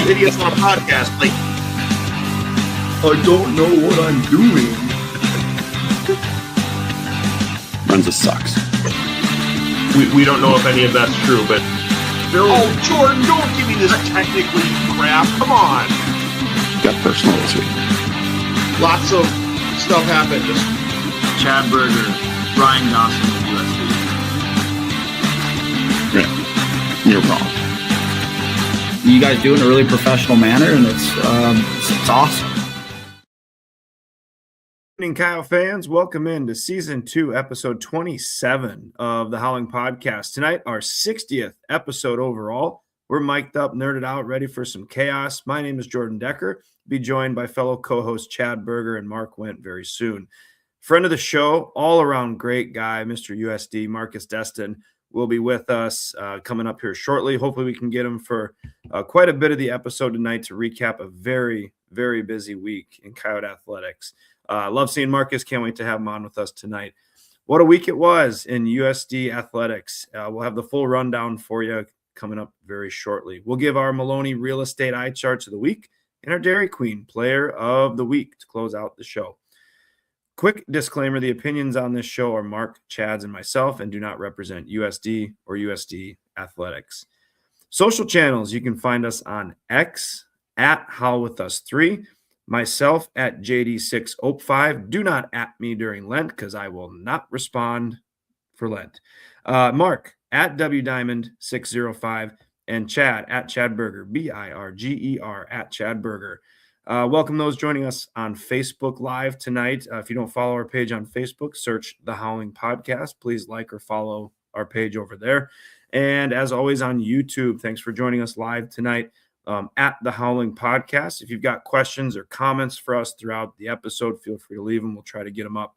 three idiots on a podcast. Like, I don't know what I'm doing. Runza sucks. We don't know if any of that's true, but oh, Jordan, don't give me this technically crap. Come on. Got personal this week. Lots of stuff happened. Chad Berger, Brian Dawson of USD. Yeah, you're wrong. You guys do it in a really professional manner, and it's awesome. Good evening, Kyle fans. Welcome into Season 2, Episode 27 of the Howling Podcast. Tonight, our 60th episode overall. We're mic'd up, nerded out, ready for some chaos. My name is Jordan Decker. Be joined by fellow co-hosts Chad Berger and Mark Wendt very soon. Friend of the show, all-around great guy, Mr. USD, Marcus Destin, will be with us coming up here shortly. Hopefully we can get him for quite a bit of the episode tonight to recap a very, very busy week in Coyote Athletics. Love seeing Marcus. Can't wait to have him on with us tonight. What a week it was in USD Athletics. We'll have the full rundown for you coming up very shortly. We'll give our Maloney Real Estate Eyecharts of the week and our Dairy Queen Player of the Week to close out the show. Quick disclaimer, the opinions on this show are Mark, Chad's, and myself and do not represent USD or USD Athletics. Social channels, you can find us on X at HowlWithUs3, myself at JD6OP5. Do not at me during Lent because I will not respond for Lent. Mark at WDiamond605 and Chad at Chad Berger, BIRGER at Chad Berger. Welcome those joining us on Facebook Live tonight. If you don't follow our page on Facebook, search The Howling Podcast. Please like or follow our page over there. And as always on YouTube, thanks for joining us live tonight at The Howling Podcast. If you've got questions or comments for us throughout the episode, feel free to leave them. We'll try to get them up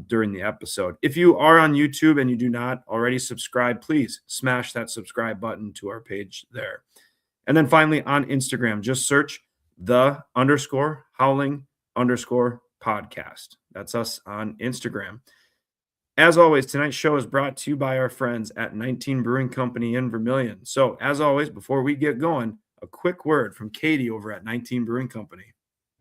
during the episode. If you are on YouTube and you do not already subscribe, please smash that subscribe button to our page there. And then finally on Instagram, just search _Howling_podcast. That's us on Instagram. As always, tonight's show is brought to you by our friends at 19 Brewing Company in Vermilion. So as always, before we get going, a quick word from Katie over at 19 Brewing Company.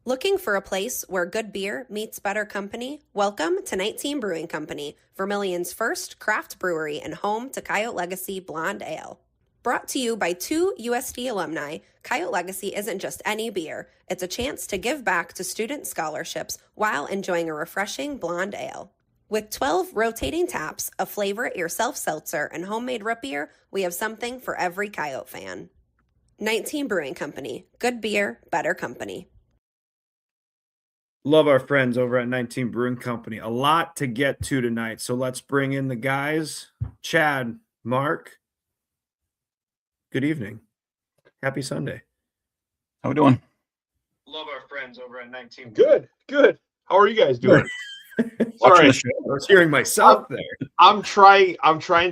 Looking for a place where good beer meets better company? Welcome to 19 Brewing Company, Vermilion's first craft brewery and home to Coyote Legacy Blonde Ale. Brought to you by 2 USD alumni, Coyote Legacy isn't just any beer. It's a chance to give back to student scholarships while enjoying a refreshing blonde ale. With 12 rotating taps, a flavor-it-yourself seltzer, and homemade root beer, we have something for every Coyote fan. 19 Brewing Company. Good beer, better company. Love our friends over at 19 Brewing Company. A lot to get to tonight, so let's bring in the guys. Chad, Mark, good evening. Happy Sunday. How we doing? Love our friends over at 19. Good. How are you guys doing? Sorry, I was hearing myself there. I'm trying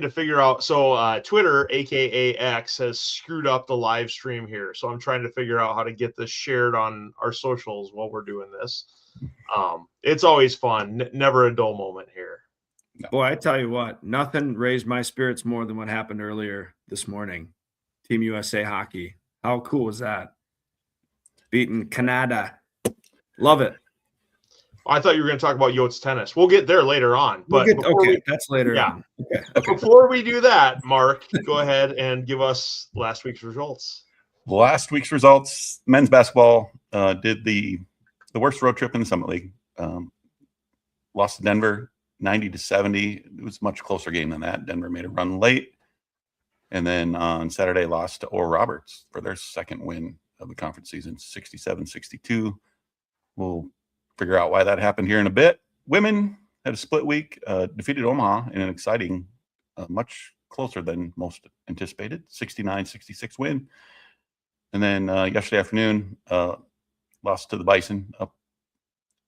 to figure out. So Twitter, aka X, has screwed up the live stream here. So I'm trying to figure out how to get this shared on our socials while we're doing this. It's always fun. Never a dull moment here. No. Boy, I tell you what, nothing raised my spirits more than what happened earlier this morning. Team USA hockey. How cool was that? Beating Canada. Love it. I thought you were going to talk about Yotes tennis. We'll get there later on. But that's later on. Okay. Before we do that, Mark, go ahead and give us last week's results. Last week's results, men's basketball did the worst road trip in the Summit League. Lost to Denver 90-70. It was a much closer game than that. Denver made a run late. And then on Saturday, lost to Oral Roberts for their second win of the conference season, 67-62. We'll figure out why that happened here in a bit. Women had a split week, defeated Omaha in an exciting, much closer than most anticipated, 69-66 win. And then yesterday afternoon, lost to the Bison, up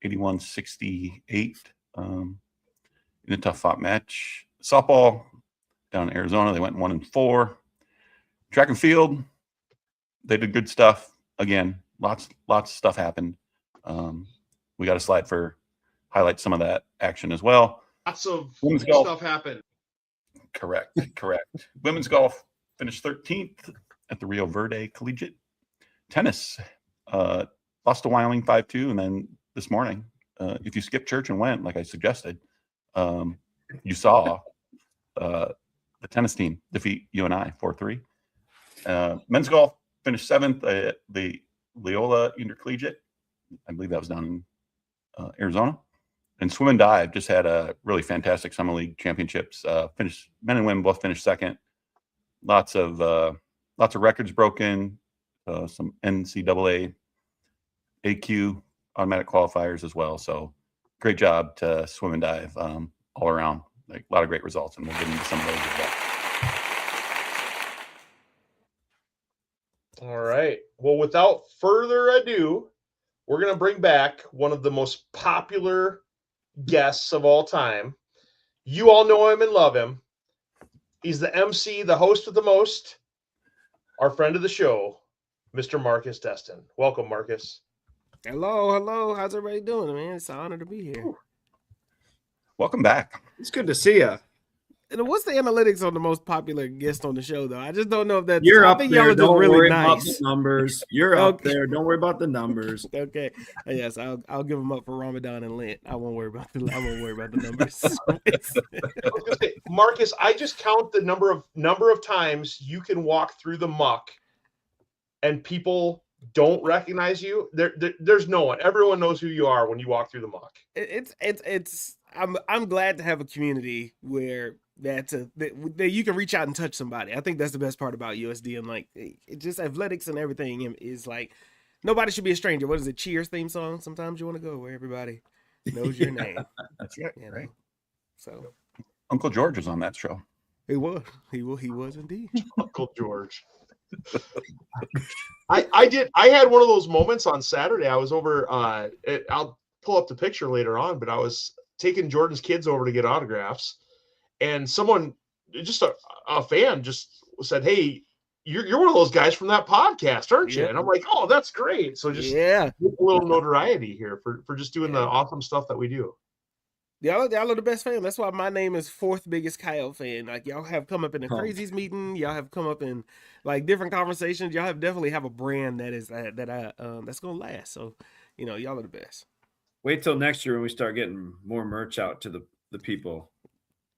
81-68 in a tough-fought match. Softball down in Arizona, they went 1-4. Track and field, they did good stuff. Again, lots of stuff happened. We got a slide for highlight some of that action as well. Lots of women's golf stuff happened. Correct. Women's golf finished 13th at the Rio Verde Collegiate. tennis, lost to Wyoming 5-2, and then this morning, if you skip church and went like I suggested, you saw the tennis team defeat UNI 4-3. Men's golf finished 7th at the Loyola Intercollegiate. I believe that was down in Arizona. And swim and dive just had a really fantastic summer league championships. Finished, men and women both finished 2nd. Lots of records broken. Some NCAA AQ automatic qualifiers as well. So great job to swim and dive all around. Like a lot of great results, and we'll get into some of those as well. All right. Well, without further ado, we're going to bring back one of the most popular guests of all time. You all know him and love him. He's the MC, the host with the most, our friend of the show, Mr. Marcus Destin. Welcome, Marcus. Hello. How's everybody doing, man? It's an honor to be here. Welcome back. It's good to see you. And what's the analytics on the most popular guest on the show, though? I just don't know if that's. You're I up think there. y'all are just Don't really worry nice. about the numbers. You're up Okay. there. Don't worry about the numbers. Okay. Yes, I'll give them up for Ramadan and Lent. I won't worry about the numbers. I was gonna say, Marcus, I just count the number of times you can walk through the muck and people don't recognize you. There's no one. Everyone knows who you are when you walk through the muck. I'm glad to have a community where that you can reach out and touch somebody. I think that's the best part about USD, and like it just athletics and everything is like nobody should be a stranger. What is it? Cheers theme song. Sometimes you want to go where everybody knows your name. That's right. You know? Right. So Uncle George was on that show. he was indeed. Uncle George. I had one of those moments on Saturday. I was over I'll pull up the picture later on, but I was taking Jordan's kids over to get autographs, and someone, just a fan, just said, "Hey, you're one of those guys from that podcast, aren't you?" Yeah. And I'm like, "Oh, that's great." So just Yeah. get a little notoriety here for just doing the awesome stuff that we do. Y'all are the best fan. That's why my name is 4th biggest Coyote fan. Like y'all have come up in the Crazies meeting. Y'all have come up in like different conversations. Y'all definitely have a brand that is that's gonna last. So y'all are the best. Wait till next year when we start getting more merch out to the people.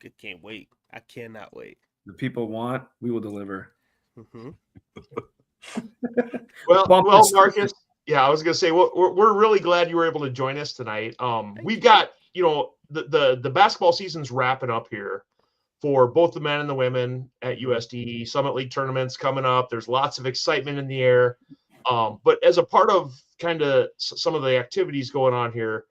I can't wait. I cannot wait. The people want, we will deliver. Mm-hmm. Well, Marcus. Yeah, I was gonna say we're really glad you were able to join us tonight. We've got the basketball season's wrapping up here for both the men and the women at USD. Summit League tournaments coming up. There's lots of excitement in the air. But as a part of kind of some of the activities going on here,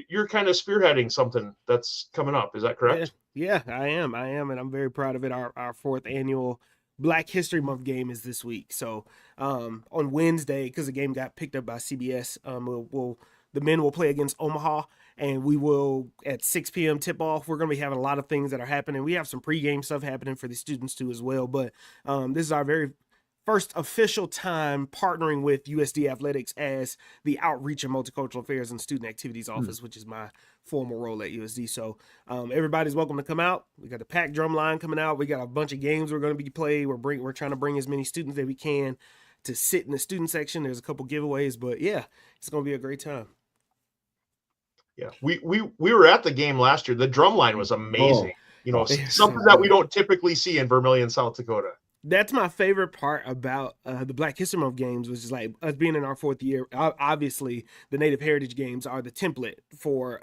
you're kind of spearheading something that's coming up. Is that correct? Yeah, I am, and I'm very proud of it. Our 4th annual Black History Month game is this week. So on Wednesday, because the game got picked up by CBS, the men will play against Omaha, and we will at 6 p.m. tip off. We're going to be having a lot of things that are happening. We have some pregame stuff happening for the students too as well. But this is our very first official time partnering with USD Athletics as the Outreach and Multicultural Affairs and Student Activities Office, which is my formal role at USD. So everybody's welcome to come out. We got the pack drum line coming out. We got a bunch of games we're going to be playing. We're trying to bring as many students that we can to sit in the student section. There's a couple giveaways, but yeah, it's going to be a great time. Yeah, we were at the game last year. The drum line was amazing. Something that we don't typically see in Vermillion, South Dakota. That's my favorite part about the Black History Month games, which is like us being in our 4th year. Obviously, the Native Heritage games are the template for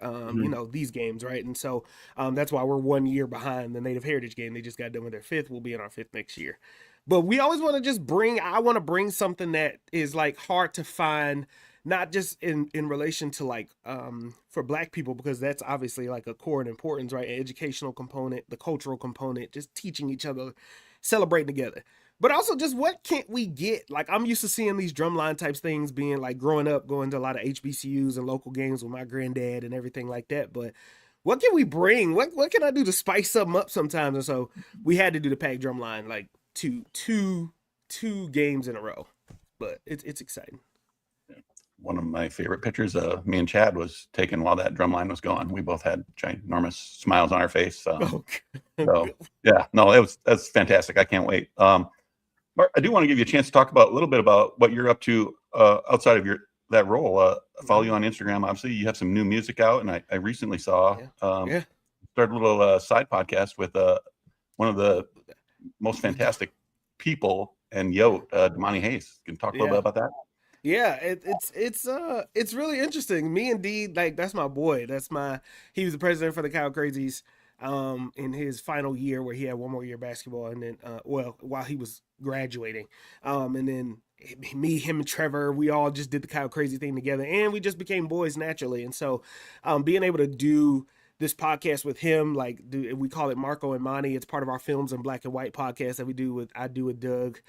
these games, right? And so that's why we're 1 year behind the Native Heritage game. They just got done with their 5th. We'll be in our 5th next year. But we always want to just I want to bring something that is like hard to find, not just in relation to like for Black people, because that's obviously like a core and importance, right? An educational component, the cultural component, just teaching each other, celebrating together. But also just what can't we get? Like I'm used to seeing these drumline types things being like growing up, going to a lot of HBCUs and local games with my granddad and everything like that. But what can we bring? What can I do to spice something up sometimes? And so we had to do the pack drumline like two games in a row. But it's exciting. One of my favorite pictures of me and Chad was taken while that drum line was going. We both had ginormous smiles on our face. So yeah, no, that's fantastic. I can't wait. Mark, I do want to give you a chance to talk about a little bit about what you're up to outside of that role. Follow you on Instagram. Obviously, you have some new music out, and I recently saw started a little side podcast with one of the most fantastic people and Yote, Damani Hayes. Can you talk a little bit about that? Yeah, it's really interesting. Me and D, like, that's my boy. He was the president for the Cow Crazies in his final year, where he had one more year of basketball, and then while he was graduating, and then me, him, and Trevor, we all just did the Cow Crazy thing together, and we just became boys naturally. And so being able to do this podcast with him, like, we call it Marco and Monty. It's part of our Films in Black and White podcast that I do with Doug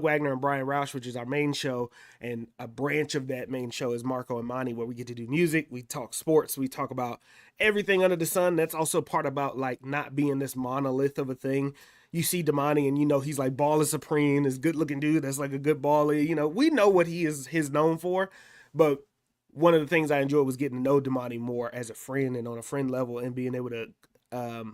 Wagner and Brian Roush, which is our main show. And a branch of that main show is Marco and Monty, where we get to do music. We talk sports. We talk about everything under the sun. That's also part about, like, not being this monolith of a thing. You see Damani and, he's like baller supreme, this good looking dude that's like a good baller. We know what he is known for, but one of the things I enjoyed was getting to know Damani more as a friend and on a friend level, and being able to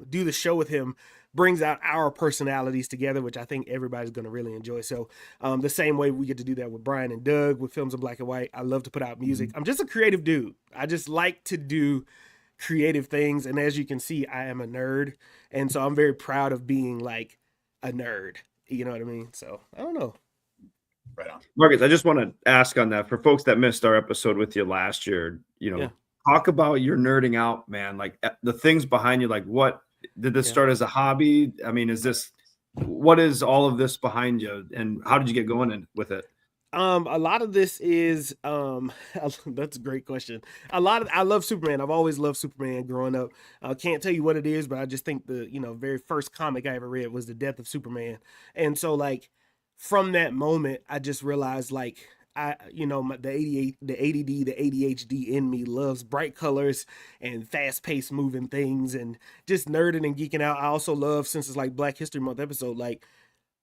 do the show with him brings out our personalities together, which I think everybody's going to really enjoy. So the same way we get to do that with Brian and Doug with Films in Black and White. I love to put out music. I'm just a creative dude. I just like to do creative things. And as you can see, I am a nerd. And so I'm very proud of being like a nerd. You know what I mean? So I don't know. Right on. Marcus, I just want to ask on that for folks that missed our episode with you last year, talk about your nerding out, man, like the things behind you. Like, what did this start as a hobby? I mean, what is all of this behind you, and how did you get going with it? A lot of this is that's a great question. I love Superman. I've always loved Superman growing up. I can't tell you what it is, but I just think the very first comic I ever read was The Death of Superman. And so, like, from that moment, I just realized, like, the ADD, the ADHD in me loves bright colors and fast-paced moving things and just nerding and geeking out. I also love, since it's like Black History Month episode, like,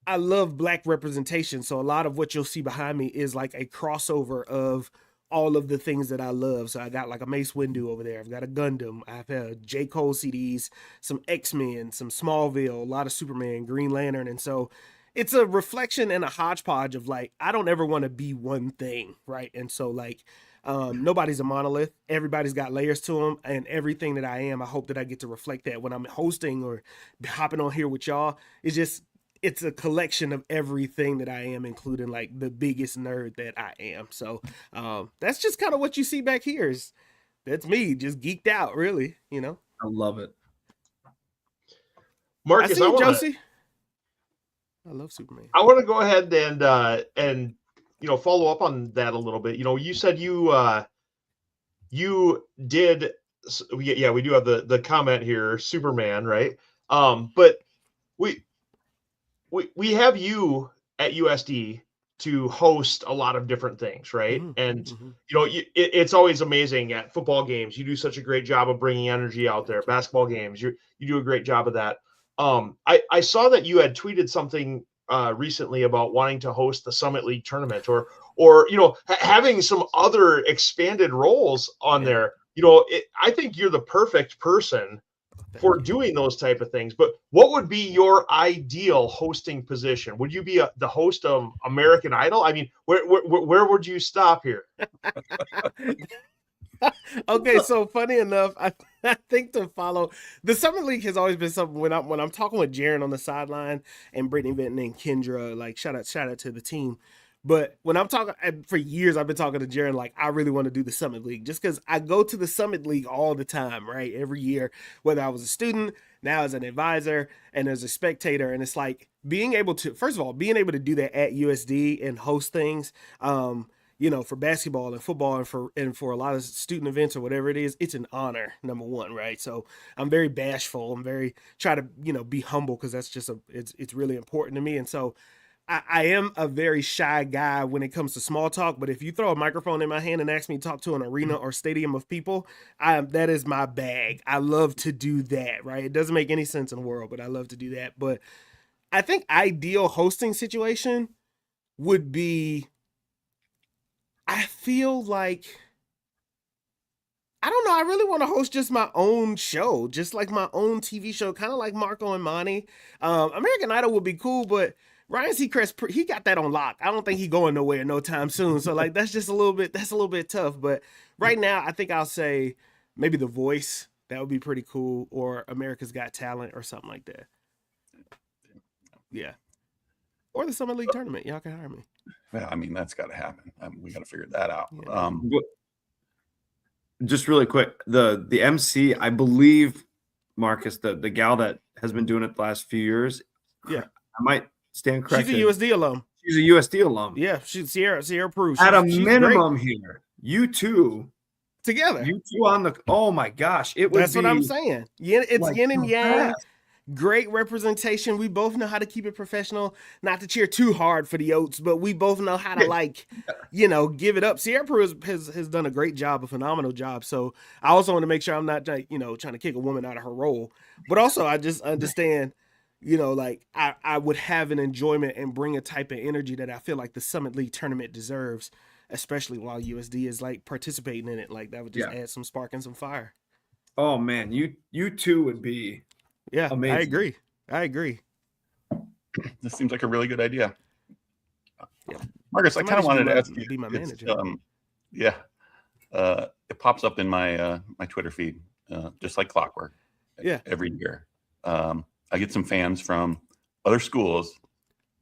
I love Black representation. So a lot of what you'll see behind me is like a crossover of all of the things that I love. So I got like a Mace Windu over there. I've got a Gundam. I've had J. Cole CDs, some X-Men, some Smallville, a lot of Superman, Green Lantern. And so it's a reflection and a hodgepodge of, like, I don't ever want to be one thing, right? And so, like, nobody's a monolith. Everybody's got layers to them, and everything that I am, I hope that I get to reflect that when I'm hosting or hopping on here with y'all. It's a collection of everything that I am, including, like, the biggest nerd that I am. So that's just kind of what you see back here. That's me, just geeked out, really, I love it. Marcus, Josie. I love Superman. I want to go ahead and follow up on that a little bit. You said you did. Yeah, we do have the comment here, Superman, right? But we have you at USD to host a lot of different things, right? Mm-hmm. And it's always amazing at football games. You do such a great job of bringing energy out there. Basketball games, you do a great job of that. I saw that you had tweeted something recently about wanting to host the Summit League tournament, or having some other expanded roles on there. I think you're the perfect person for doing those type of things. But what would be your ideal hosting position? Would you be the host of American Idol? I mean, where would you stop here? Okay, so funny enough, I think to follow the Summer League has always been something when I'm talking with Jaron on the sideline and Brittany Benton and Kendra, like, shout out to the team. But when I'm talking, for years I've been talking to Jaron, like, I really want to do the Summit League, just because I go to the Summit League all the time, right? Every year, whether I was a student, now as an advisor, and as a spectator. And it's like first of all, being able to do that at USD and host things, for basketball and football and for a lot of student events or whatever it is, it's an honor, number one, right? So I'm very bashful. I'm very try to, be humble, because that's just it's really important to me. And so I am a very shy guy when it comes to small talk, but if you throw a microphone in my hand and ask me to talk to an arena or stadium of people, that is my bag. I love to do that, right? It doesn't make any sense in the world, but I love to do that. But I think ideal hosting situation would be, I feel like, I don't know, I really want to host just my own show, just like my own TV show, kind of like Marco and Monty. American Idol would be cool, but Ryan Seacrest, he got that on lock. I don't think he going nowhere no time soon. So like that's a little bit tough. But right now, I think I'll say maybe The Voice. That would be pretty cool, or America's Got Talent, or something like that. Yeah, or the Summer League tournament. Y'all can hire me. Yeah, I mean that's got to happen. We got to figure that out. Yeah. Just really quick, the MC, I believe, Marcus, the gal that has been doing it the last few years. Yeah, I might stand corrected. She's a USD alum. She's a USD alum. Yeah, she's Sierra Prue. At a minimum here, you two together. You two on the. Oh my gosh, it would. That's what I'm saying. It's like yin and yang. fast. Great representation. We both know how to keep it professional, not to cheer too hard for the Oats, but we both know how to give it up. Sierra Prue has done a great job, a phenomenal job. So I also want to make sure I'm not trying to kick a woman out of her role, but also I just understand, I would have an enjoyment and bring a type of energy that I feel like the Summit League tournament deserves, especially while USD is participating in it. Like that would just add some spark and some fire. Oh man, you two would be. Yeah, amazing. I agree. This seems like a really good idea. Yeah. Marcus, I kind of wanted to ask you. Be my manager. It pops up in my my Twitter feed, just like clockwork. Yeah. Every year, I get some fans from other schools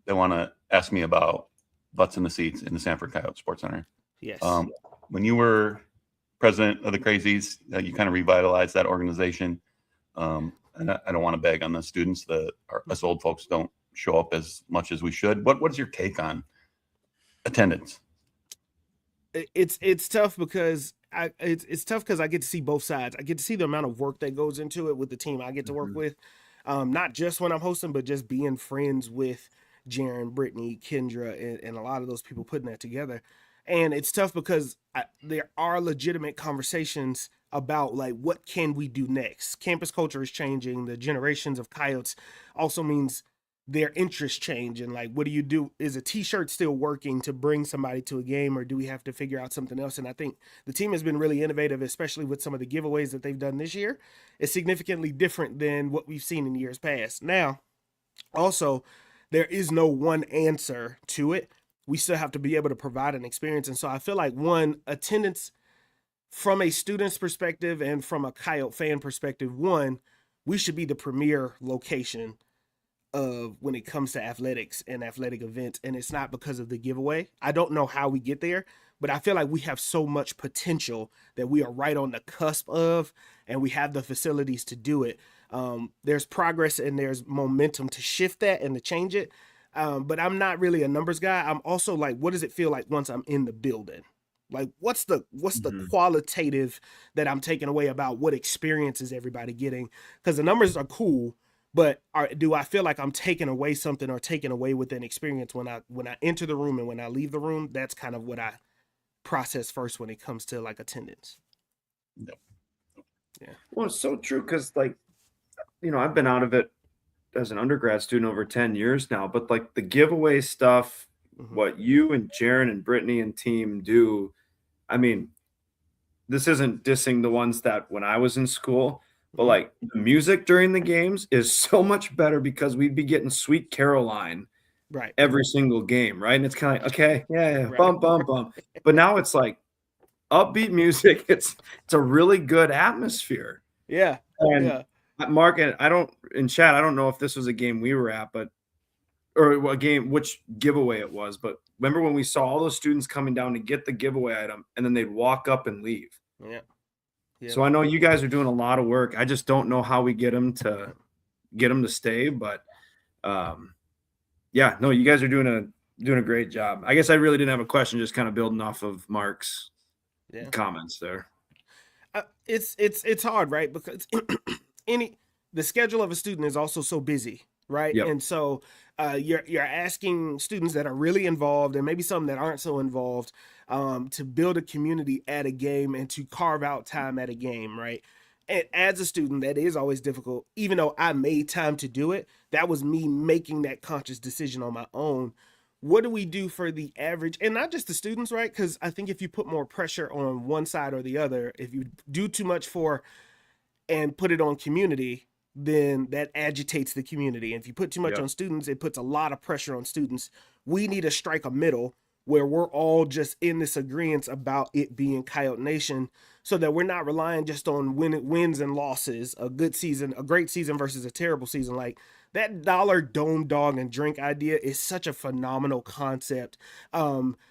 that want to ask me about butts in the seats in the Sanford Coyote Sports Center. Yes. When you were president of the Crazies, you kind of revitalized that organization. And I don't want to beg on the students that us old folks don't show up as much as we should. What is your take on attendance? It's tough because it's tough because I get to see both sides. I get to see the amount of work that goes into it with the team I get to work with, not just when I'm hosting, but just being friends with Jaren, Brittany, Kendra, and a lot of those people putting that together. And it's tough because there are legitimate conversations about what can we do next. Campus culture is changing. The generations of Coyotes also means their interests change. And what do you do? Is a t-shirt still working to bring somebody to a game, or do we have to figure out something else? And I think the team has been really innovative, especially with some of the giveaways that they've done this year. It's significantly different than what we've seen in years past. Now, also, there is no one answer to it. We still have to be able to provide an experience. And so I feel like attendance from a student's perspective and from a Coyote fan perspective, we should be the premier location of when it comes to athletics and athletic events. And it's not because of the giveaway. I don't know how we get there, but I feel like we have so much potential that we are right on the cusp of, and we have the facilities to do it. There's progress and there's momentum to shift that and to change it. But I'm not really a numbers guy. I'm also what does it feel like once I'm in the building? What's the qualitative that I'm taking away about what experience is everybody getting? Because the numbers are cool, but do I feel like I'm taking away something or taking away with an experience when I enter the room and when I leave the room? That's kind of what I process first when it comes to attendance. No. Yeah. Well, it's so true because I've been out of it as an undergrad student over 10 years now, but the giveaway stuff, what you and Jaren and Brittany and team do, I mean, this isn't dissing the ones that when I was in school, but the music during the games is so much better because we'd be getting Sweet Caroline right every single game, right? And it's kind of okay, yeah, right. bum. But now it's upbeat music. It's a really good atmosphere. Yeah. And yeah. Mark, and I don't know if this was a game we were at, or a game, which giveaway it was, but remember when we saw all those students coming down to get the giveaway item and then they'd walk up and leave. Yeah. So I know you guys are doing a lot of work. I just don't know how we get them to stay, but you guys are doing a great job. I guess I really didn't have a question, just kind of building off of Mark's comments there. It's hard, right? Because the schedule of a student is also so busy, right? Yep. And so you're asking students that are really involved and maybe some that aren't so involved to build a community at a game and to carve out time at a game, right? And as a student, that is always difficult. Even though I made time to do it, that was me making that conscious decision on my own. What do we do for the average, and not just the students, right? Because I think if you put more pressure on one side or the other, if you do too much and put it on community, then that agitates the community. And if you put too much on students, it puts a lot of pressure on students. We need to strike a middle where we're all just in this agreement about it being Coyote Nation, so that we're not relying just on wins and losses, a good season, a great season versus a terrible season. Like that dollar dome dog and drink idea is such a phenomenal concept.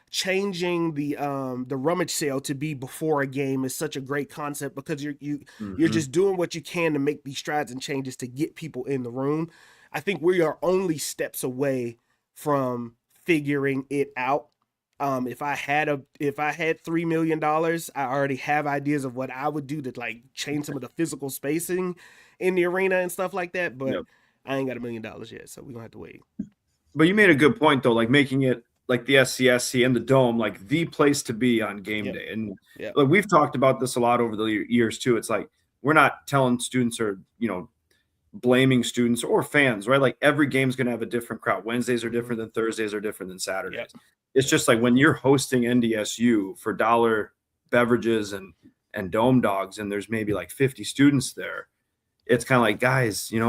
Changing the rummage sale to be before a game is such a great concept, because you're just doing what you can to make these strides and changes to get people in the room. I think we are only steps away from figuring it out. If I had $3 million, I already have ideas of what I would do to like change some of the physical spacing in the arena and stuff like that. But I ain't got $1 million yet, so we're gonna have to wait. But you made a good point though, like making it like the SCSC and the Dome, like the place to be on game day. And like we've talked about this a lot over the years too. It's like we're not telling students or blaming students or fans, right? Like every game's going to have a different crowd. Wednesdays are different than Thursdays are different than Saturdays. It's just like when you're hosting NDSU for dollar beverages and dome dogs, and there's maybe like 50 students there, it's kind of like, guys, you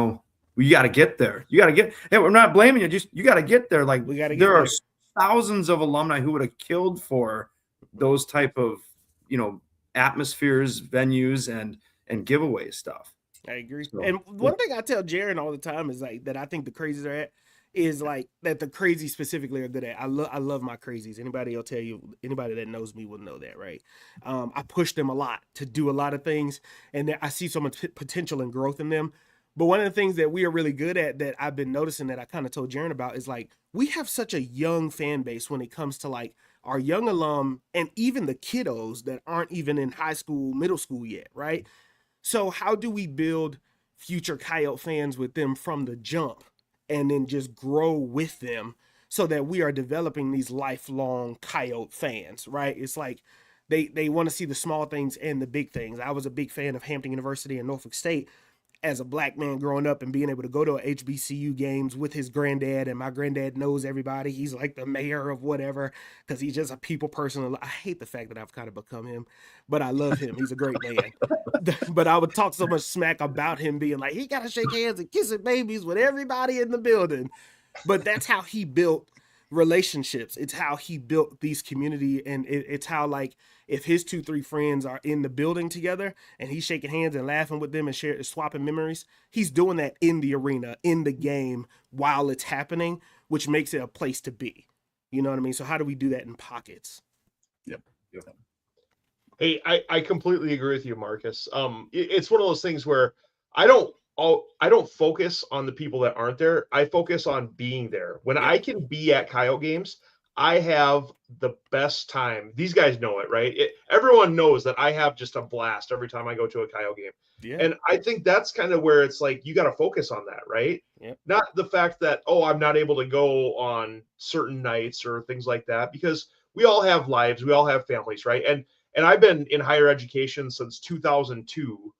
got to get there. You got to get, hey, we're not blaming you. Just, you got to get there. Like there are thousands of alumni who would have killed for those type of, atmospheres, venues, and giveaway stuff. I agree. So, and one thing I tell Jaron all the time is like that I think the crazies are at is like that the crazies specifically are good at. I love my crazies. Anybody will tell you, anybody that knows me will know that, right? I push them a lot to do a lot of things, and I see so much potential and growth in them. But one of the things that we are really good at that I've been noticing that I kind of told Jaron about is like we have such a young fan base when it comes to like our young alum and even the kiddos that aren't even in high school, middle school yet, right? So how do we build future Coyote fans with them from the jump and then just grow with them so that we are developing these lifelong Coyote fans, right? It's like they want to see the small things and the big things. I was a big fan of Hampton University and Norfolk State as a black man growing up and being able to go to HBCU games with his granddad, and my granddad knows everybody. He's like the mayor of whatever because he's just a people person. I hate the fact that I've kind of become him, but I love him. He's a great man. But I would talk so much smack about him being like, he got to shake hands and kissing babies with everybody in the building. But that's how he built relationships. It's how he built these community, and it's how like if his 2-3 friends are in the building together and he's shaking hands and laughing with them and swapping memories, he's doing that in the arena, in the game while it's happening, which makes it a place to be. You know what I mean? So how do we do that in pockets? Yep. Hey, I completely agree with you, Marcus. It's one of those things where I don't focus on the people that aren't there. I focus on being there. When I can be at Coyote games, I have the best time. These guys know it, right? Everyone knows that I have just a blast every time I go to a Coyote game. Yeah. And I think that's kind of where it's like, you got to focus on that, right? Yeah. Not the fact that, I'm not able to go on certain nights or things like that, because we all have lives. We all have families, right? And I've been in higher education since 2002.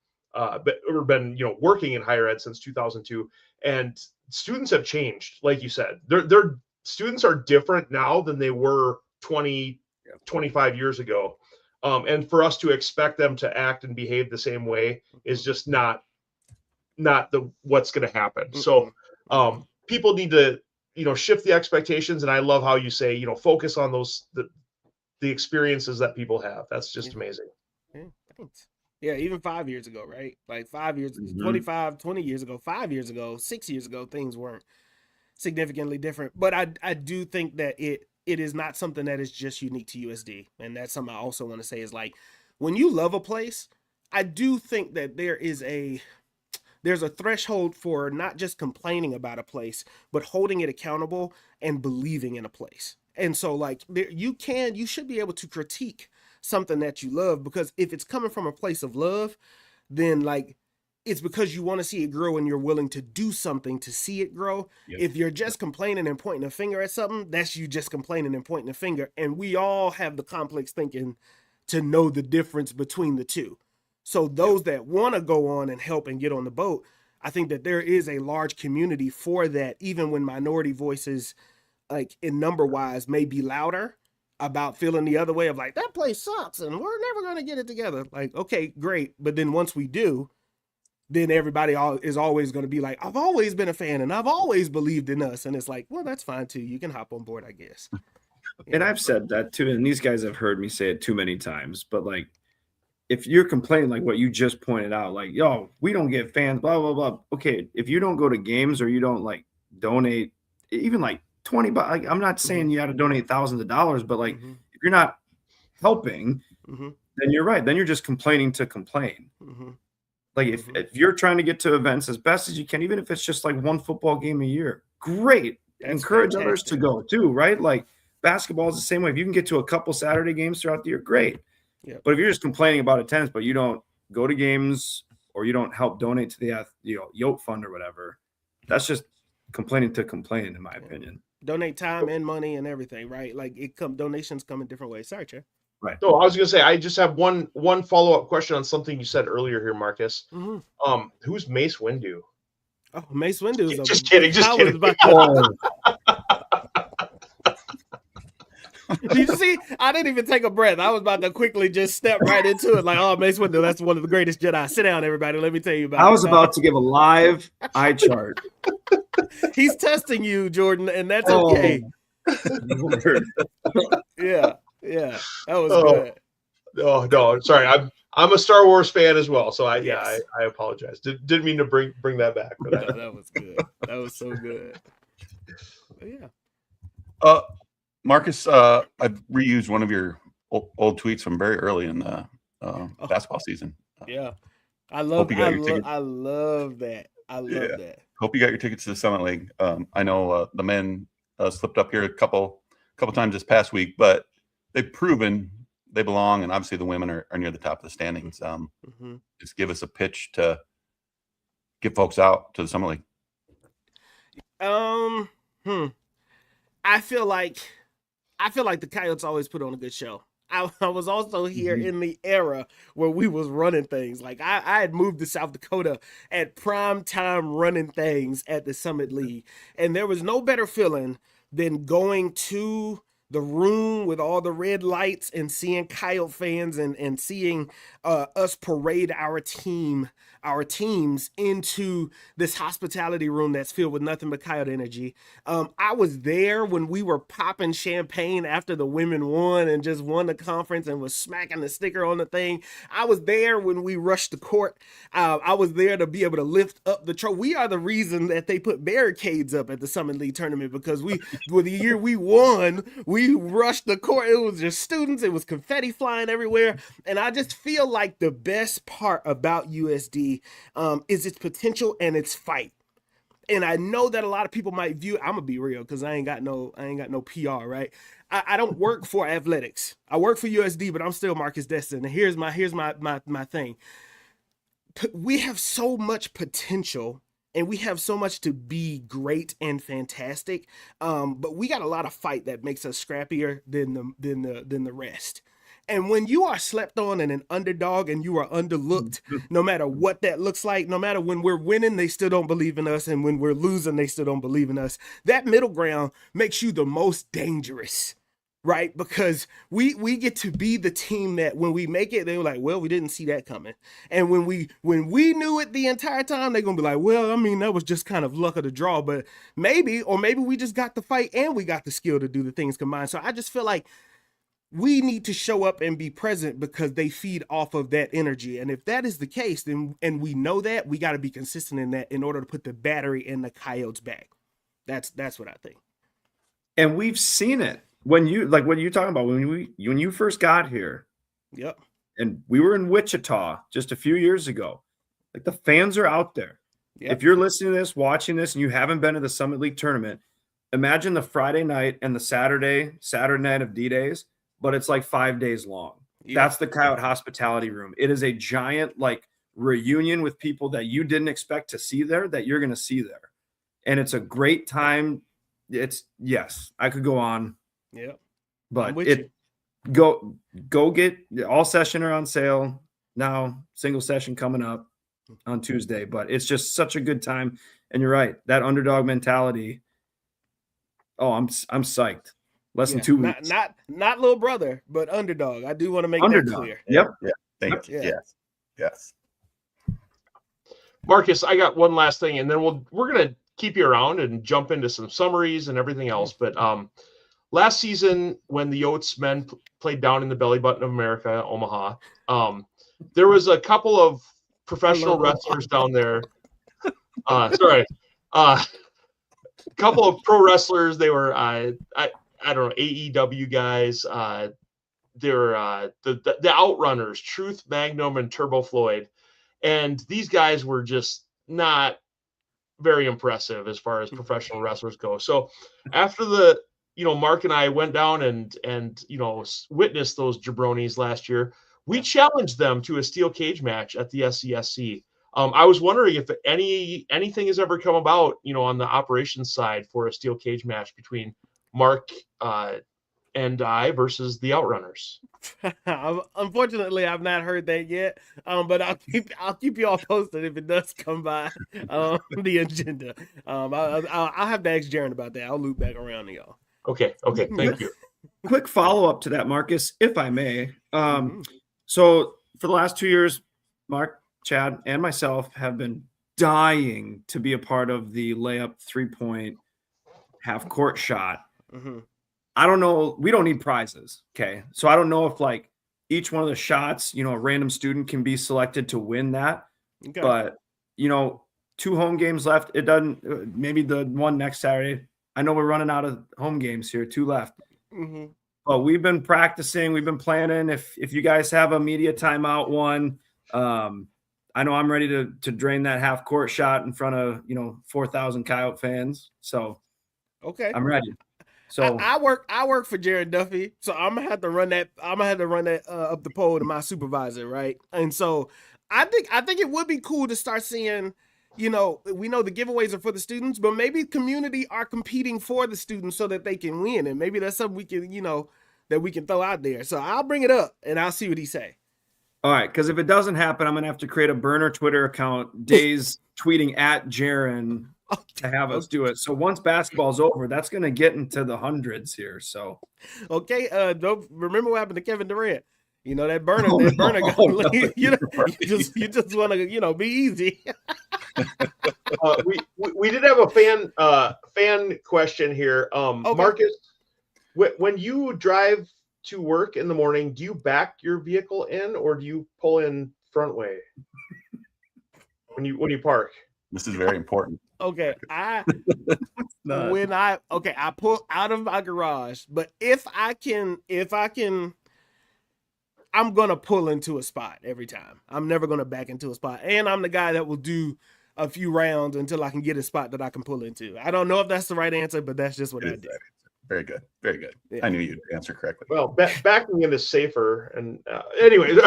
Been working in higher ed since 2002, and students have changed. Like you said, their students are different now than they were 25 years ago, and for us to expect them to act and behave the same way is just not what's going to happen. So people need to shift the expectations, and I love how you say focus on the experiences that people have. That's just amazing. Yeah, thanks. Yeah, even 5 years ago, right? Like 5 years, 20 years ago, 5 years ago, 6 years ago, things weren't significantly different. But I do think that it is not something that is just unique to USD. And that's something I also want to say is like, when you love a place, I do think that there's a threshold for not just complaining about a place, but holding it accountable and believing in a place. And so like you should be able to critique something that you love, because if it's coming from a place of love, then like it's because you want to see it grow and you're willing to do something to see it grow. Yep. If you're just complaining and pointing a finger at something, that's you just complaining and pointing a finger. And we all have the complex thinking to know the difference between the two. So those that want to go on and help and get on the boat, I think that there is a large community for that, even when minority voices, like in number wise, may be louder about feeling the other way of like, that place sucks and we're never going to get it together. Like, okay, great. But then once we do, then everybody is always going to be like, I've always been a fan and I've always believed in us. And it's like, well, that's fine too. You can hop on board, I guess. And I've said that too, and these guys have heard me say it too many times, but like, if you're complaining like what you just pointed out, like, yo, we don't get fans, blah, blah, blah. Okay, if you don't go to games or you don't like donate even like $20, like, I'm not saying you got to donate thousands of dollars, but like if you're not helping, then you're right. Then you're just complaining to complain. Like if you're trying to get to events as best as you can, even if it's just like one football game a year, great. Encourage others to go too, right? Like basketball is the same way. If you can get to a couple Saturday games throughout the year, great. Yep. But if you're just complaining about attendance, but you don't go to games or you don't help donate to the Yote Fund or whatever, that's just complaining to complain, in my opinion. Donate time and money and everything, right? Like donations come in different ways. Sorry, Chair. Right. So I was gonna say I just have one follow-up question on something you said earlier here, Marcus. Who's Mace Windu? Oh, Mace Windu is just kidding. Did you see? I didn't even take a breath. I was about to quickly just step right into it. Like, oh, Mace Windu, that's one of the greatest Jedi. Sit down, everybody. Let me tell you about it. I was about to give a live eye chart. He's testing you, Jordan, and that's okay. Yeah. That was good. Oh no, sorry. I'm a Star Wars fan as well, so I apologize. Didn't mean to bring that back. But no, that was good. That was so good. But yeah. Marcus, I've reused one of your old tweets from very early in the basketball season. Yeah, I love that. I love that. Hope you got your tickets to the Summit League. I know the men slipped up here a couple times this past week, but they've proven they belong, and obviously the women are near the top of the standings. Just give us a pitch to get folks out to the Summit League. I feel like the Coyotes always put on a good show. I was also here in the era where we was running things. Like I had moved to South Dakota at prime time running things at the Summit League. And there was no better feeling than going to the room with all the red lights and seeing Coyote fans and seeing us parade our teams into this hospitality room that's filled with nothing but Coyote energy. I was there when we were popping champagne after the women won and just won the conference and was smacking the sticker on the thing. I was there when we rushed the court. I was there to be able to lift up the trophy. We are the reason that they put barricades up at the Summit League tournament, because with the year we won, we rushed the court. It was just students. It was confetti flying everywhere. And I just feel like the best part about USD is its potential and its fight. And I know that a lot of people might view, I'm gonna be real, because I ain't got no PR, right? I don't work for athletics. I work for USD, but I'm still Marcus Destin. And here's my thing. We have so much potential and we have so much to be great and fantastic. But we got a lot of fight that makes us scrappier than the rest. And when you are slept on and an underdog and you are underlooked, no matter what that looks like, no matter when we're winning, they still don't believe in us. And when we're losing, they still don't believe in us. That middle ground makes you the most dangerous, right? Because we get to be the team that when we make it, they're like, well, we didn't see that coming. And when we knew it the entire time, they're going to be like, well, I mean, that was just kind of luck of the draw. But maybe we just got the fight and we got the skill to do the things combined. So I just feel like we need to show up and be present because they feed off of that energy. And if that is the case, then, and we know that, we got to be consistent in that in order to put the battery in the Coyotes back. That's what I think. And we've seen it when what are you talking about? When you first got here. Yep. And we were in Wichita just a few years ago. Like, the fans are out there. Yep. If you're listening to this, watching this, and you haven't been to the Summit League tournament, imagine the Friday night and the Saturday night of D-Days. But it's like 5 days long. Yeah. That's the Coyote Hospitality Room. It is a giant reunion with people that you didn't expect to see there that you're going to see there. And it's a great time. Yes, I could go on. Yeah. But go get all session are on sale now, single session coming up on Tuesday. But it's just such a good time. And you're right. That underdog mentality. Oh, I'm psyched. Less than 2 weeks. Not little brother, but underdog. I do want to make underdog. That clear. Yep. Yeah. Thank you. Yeah. Yes. Marcus, I got one last thing, and then we're gonna keep you around and jump into some summaries and everything else. But last season, when the Yotes men played down in the belly button of America, Omaha, there was a couple of professional wrestlers down there. Sorry, a couple of pro wrestlers. They were I don't know, AEW guys. They were the Outrunners, Truth, Magnum, and Turbo Floyd. And these guys were just not very impressive as far as professional wrestlers go. So after Mark and I went down and witnessed those jabronis last year, we challenged them to a steel cage match at the SCSC. I was wondering if anything has ever come about, on the operations side for a steel cage match between Mark and I versus the Outrunners. Unfortunately, I've not heard that yet. But I'll keep you all posted if it does come by the agenda. I'll have to ask Jaron about that. I'll loop back around to y'all. Okay. Thank you. Quick follow-up to that, Marcus, if I may. So for the last 2 years, Mark, Chad, and myself have been dying to be a part of the layup 3-point half-court shot. I don't know. We don't need prizes. Okay. So I don't know if like each one of the shots, a random student can be selected to win that. Okay. But, 2 home games left. It doesn't, maybe the one next Saturday. I know we're running out of home games here, 2 left. But we've been practicing. We've been planning. If you guys have a media timeout one, I know I'm ready to drain that half court shot in front of, 4,000 Coyote fans. So okay, I'm ready. So I work for Jared Duffy, so I'm gonna have to run that. Up the pole to my supervisor, right? And so I think it would be cool to start seeing. We know the giveaways are for the students, but maybe community are competing for the students so that they can win, and maybe that's something we can that we can throw out there. So I'll bring it up and I'll see what he say. All right, because if it doesn't happen, I'm gonna have to create a burner Twitter account, days tweeting at Jaron to have us do it. So once basketball's over, that's going to get into the hundreds here. So, okay. Don't remember what happened to Kevin Durant. That burner. You just want to, be easy. We did have a fan question here. Okay. Marcus, when you drive to work in the morning, do you back your vehicle in or do you pull in front way when you park? This is very important. Okay, I pull out of my garage, but if I can, I'm gonna pull into a spot every time. I'm never gonna back into a spot, and I'm the guy that will do a few rounds until I can get a spot that I can pull into. I don't know if that's the right answer, but that's just what I do. Very good, very good. Yeah. I knew you'd answer correctly. Well, backing in is safer, and anyway.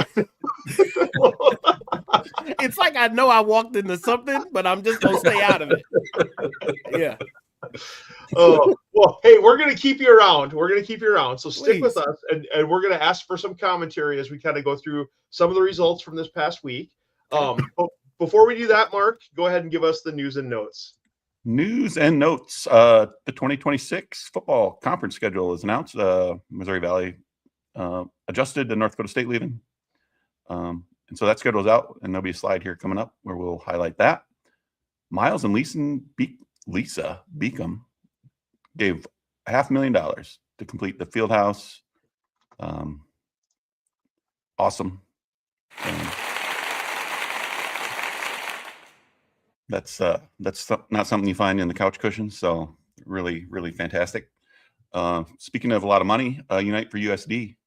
It's like I know I walked into something, but I'm just gonna stay out of it. Yeah. Oh well, hey, we're gonna keep you around. So stick Please. with us, and we're gonna ask for some commentary as we kind of go through some of the results from this past week. Before we do that, Mark, go ahead and give us the news and notes. News and notes. The 2026 football conference schedule is announced. Missouri Valley adjusted to North Dakota State leaving. And so that schedule's out, and there'll be a slide here coming up where we'll highlight that. Miles and Lisa Beacom gave $500,000 to complete the field house. Awesome. That's not something you find in the couch cushions. So really, really fantastic. Speaking of a lot of money, Unite for USD,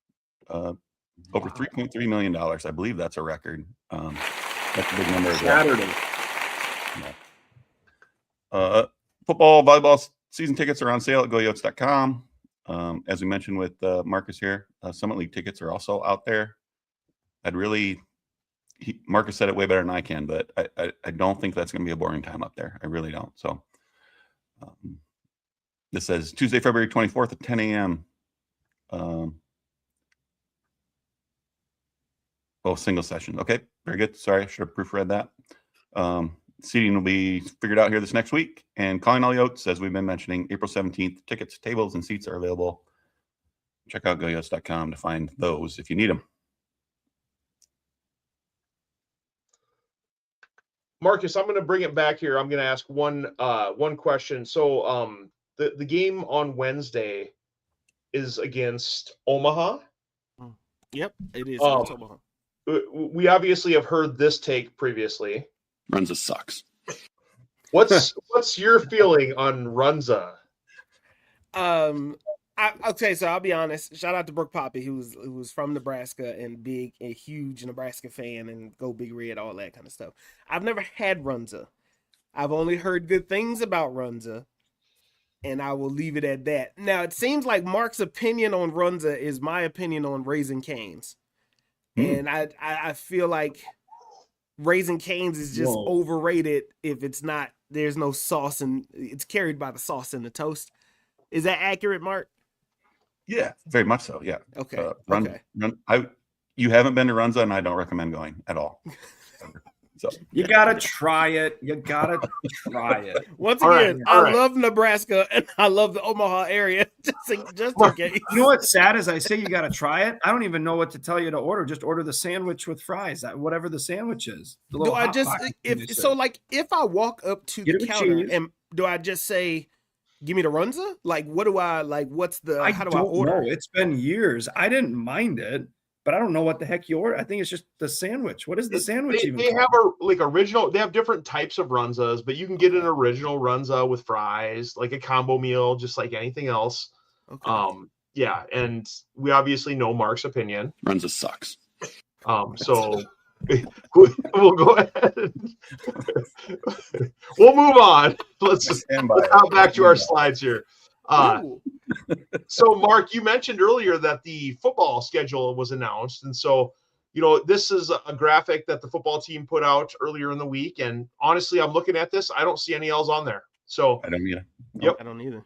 over $3.3 million. I believe that's a record. That's a big number. Saturday. Yeah. Football, volleyball season tickets are on sale at goyotes.com. As we mentioned with Marcus here, Summit League tickets are also out there. Marcus said it way better than I can, but I don't think that's going to be a boring time up there. I really don't. So this says Tuesday, February 24th at 10 a.m. Single session. Okay, very good. Sorry, I should have proofread that. Seating will be figured out here this next week. And calling all Yotes, as we've been mentioning, April 17th. Tickets, tables, and seats are available. Check out goyotes.com to find those if you need them. Marcus, I'm going to bring it back here. I'm going to ask one question. So the game on Wednesday is against Omaha. Yep, it is. We obviously have heard this take previously. Runza sucks. What's your feeling on Runza? Okay, so I'll be honest. Shout out to Brooke Poppy, who was from Nebraska and a huge Nebraska fan, and go Big Red, all that kind of stuff. I've never had Runza. I've only heard good things about Runza, and I will leave it at that. Now, it seems like Mark's opinion on Runza is my opinion on Raising Cane's, and I feel like Raising Cane's is just overrated if there's no sauce, and it's carried by the sauce in the toast. Is that accurate, Mark? Yeah, very much so. Yeah. Okay. You haven't been to Runza, and I don't recommend going at all. So you gotta try it. Once again, I love Nebraska and I love the Omaha area. Just in case. You know what's sad is I say you gotta try it. I don't even know what to tell you to order. Just order the sandwich with fries. Whatever the sandwich is. Do I just if I walk up to the counter and do I just say, give me the Runza? Like, what do I like? What's the? How do I order? Know. It's been years. I didn't mind it, but I don't know what the heck you order. I think it's just the sandwich. What is the sandwich even? They have original. They have different types of Runzas, but you can get an original Runza with fries, like a combo meal, just like anything else. Okay. Yeah, and we obviously know Mark's opinion. Runza sucks. So. We'll go ahead. We'll move on. Let's hop back to our slides here. So, Mark, you mentioned earlier that the football schedule was announced. And so, this is a graphic that the football team put out earlier in the week. And honestly, I'm looking at this. I don't see any L's on there. So I don't either. Yep. I don't either.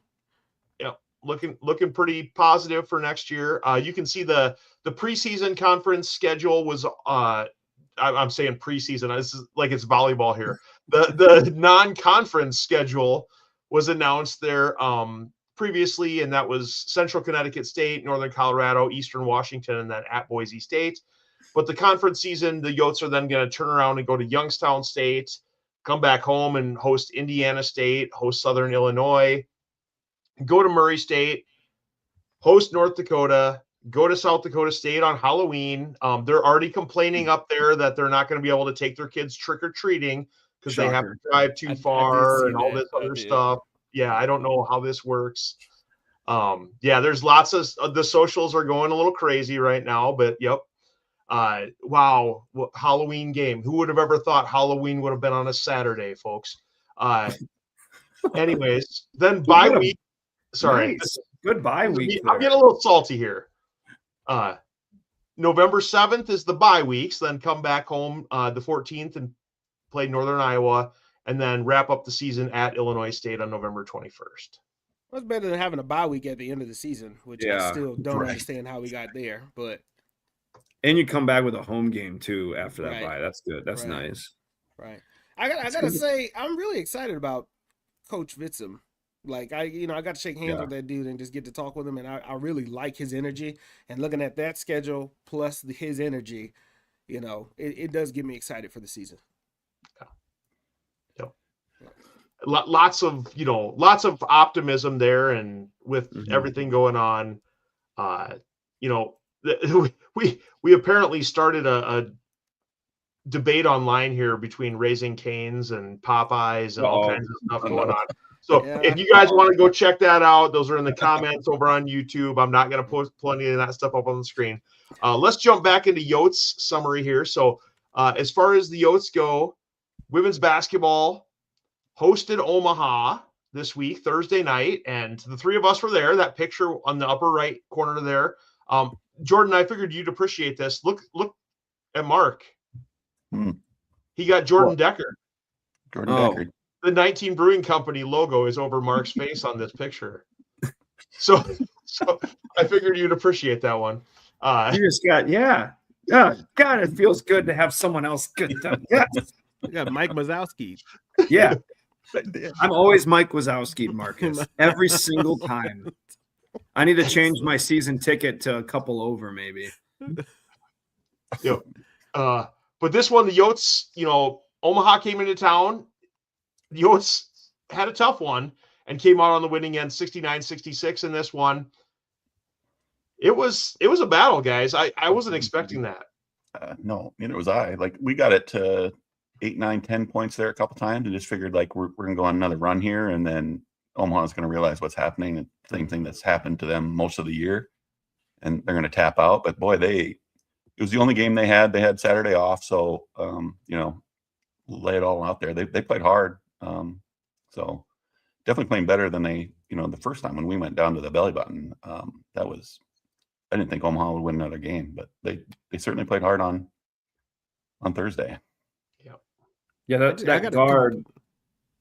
Yep. Looking pretty positive for next year. You can see the preseason conference schedule was I'm saying preseason. This is like it's volleyball here. The non-conference schedule was announced there previously, and that was Central Connecticut State, Northern Colorado, Eastern Washington, and then at Boise State. But the conference season, the Yotes are then going to turn around and go to Youngstown State, come back home and host Indiana State, host Southern Illinois, go to Murray State, host North Dakota, go to South Dakota State on Halloween. They're already complaining up there that they're not going to be able to take their kids trick-or-treating because they have to drive too far and all this other stuff. Yeah, I don't know how this works. There's lots of the socials are going a little crazy right now, but yep. Wow, Halloween game. Who would have ever thought Halloween would have been on a Saturday, folks? Anyways, then bye week. Sorry. Nice. Good bye week. I'm getting a little salty here. November 7th is the bye weeks, then come back home the 14th and play Northern Iowa, and then wrap up the season at Illinois State on November 21st. Well, it's better than having a bye week at the end of the season, which I still don't understand how we got there. And you come back with a home game too after that bye. That's good. That's nice. Right. I gotta say, I'm really excited about Coach Vitzum. Like I got to shake hands with that dude and just get to talk with him, and I really like his energy. And looking at that schedule plus his energy, it does get me excited for the season. Yeah. Lots of optimism there, and with everything going on, we apparently started a debate online here between Raising Cane's and Popeyes and all kinds of stuff going on. So if you guys want to go check that out, those are in the comments over on YouTube. I'm not going to post plenty of that stuff up on the screen. Let's jump back into Yotes summary here. So as far as the Yotes go, women's basketball hosted Omaha this week, Thursday night, and the three of us were there. That picture on the upper right corner there. Jordan, I figured you'd appreciate this. Look at Mark. He got Jordan Decker. Decker. The 19 Brewing Company logo is over Mark's face on this picture. So I figured you'd appreciate that one. You just got, God, it feels good to have someone else good done. Yeah. You got Mike Wazowski. Yeah. I'm always Mike Wazowski, Marcus. Every single time. I need to change my season ticket to a couple over, maybe. But this one, the Yotes, Omaha came into town. The Yotes had a tough one and came out on the winning end 69-66 in this one. It was a battle, guys. I wasn't expecting that. No, neither was I. Like, we got it to 8, 9, 10 points there a couple times and just figured like we're going to go on another run here, and then Omaha's going to realize what's happening. The same thing that's happened to them most of the year, and they're going to tap out. But boy, it was the only game they had. They had Saturday off, so lay it all out there. They played hard. So definitely playing better than they, the first time when we went down to the belly button. I didn't think Omaha would win another game, but they certainly played hard on Thursday. Yeah, that guard.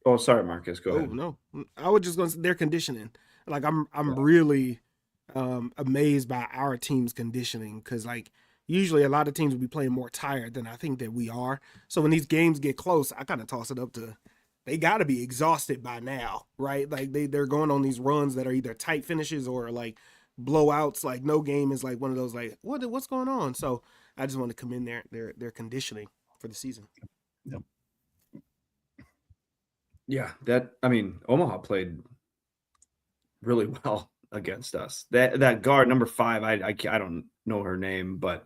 Oh, sorry, Marcus. Go ahead. No, I was just going to say their conditioning. Like I'm really amazed by our team's conditioning, because like usually a lot of teams will be playing more tired than I think that we are. So when these games get close, I kind of toss it up to they got to be exhausted by now, right? Like they're going on these runs that are either tight finishes or like blowouts. Like no game is like one of those like what's going on. So I just want to commend their conditioning for the season. Yep. Yeah, Omaha played really well against us. That guard number 5, I don't know her name, but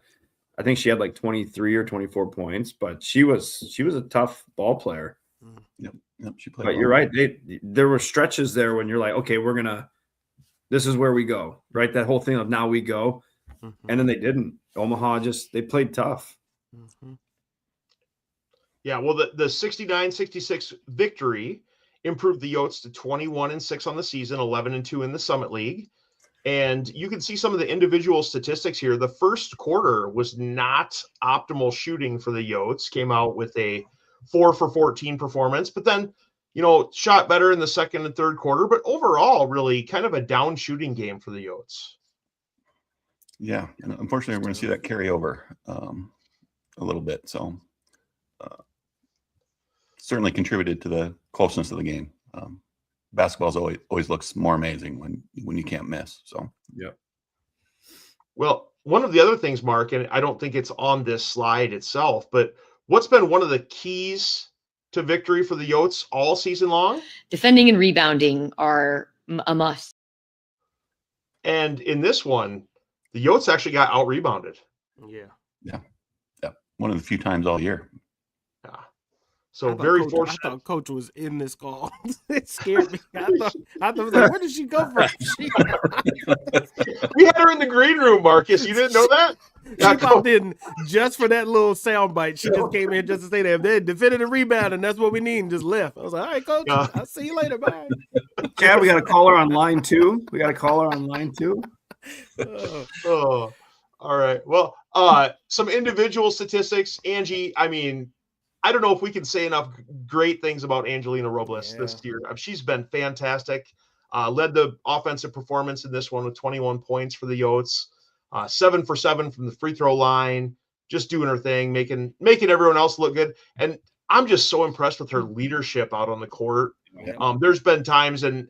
I think she had like 23 or 24 points. But she was a tough ball player. Yep, she played. But you're right. There were stretches there when you're like, okay, this is where we go, right? That whole thing of now we go, and then they didn't. Omaha they played tough. Mm-hmm. Yeah, well, the 69-66 victory improved the Yotes to 21-6 on the season, 11-2 in the Summit League. And you can see some of the individual statistics here. The first quarter was not optimal shooting for the Yotes, came out with a 4 for 14 performance, but then, shot better in the second and third quarter. But overall, really kind of a down shooting game for the Yotes. Yeah, and unfortunately, we're going to see that carry over a little bit. So certainly contributed to the closeness of the game. Basketball's always looks more amazing when you can't miss. So yeah. Well, one of the other things, Mark, and I don't think it's on this slide itself, but what's been one of the keys to victory for the Yotes all season long? Defending and rebounding are a must. And in this one, the Yotes actually got out-rebounded. Yeah. One of the few times all year. Yeah. So very fortunate. I thought Coach was in this call. It scared me. I thought I was like, where did she go from? We had her in the green room, Marcus. You didn't know that? She popped in just for that little sound bite. She just came in just to say that they defended and rebound, and that's what we need, and just left. I was like, all right, Coach, I'll see you later. Bye. Chad, we got a caller on line 2. Oh, all right. Well, some individual statistics. Angie, I don't know if we can say enough great things about Angelina Robles this year. She's been fantastic. Led the offensive performance in this one with 21 points for the Yotes. 7 for 7 from the free throw line, just doing her thing, making everyone else look good. And I'm just so impressed with her leadership out on the court. There's been times, and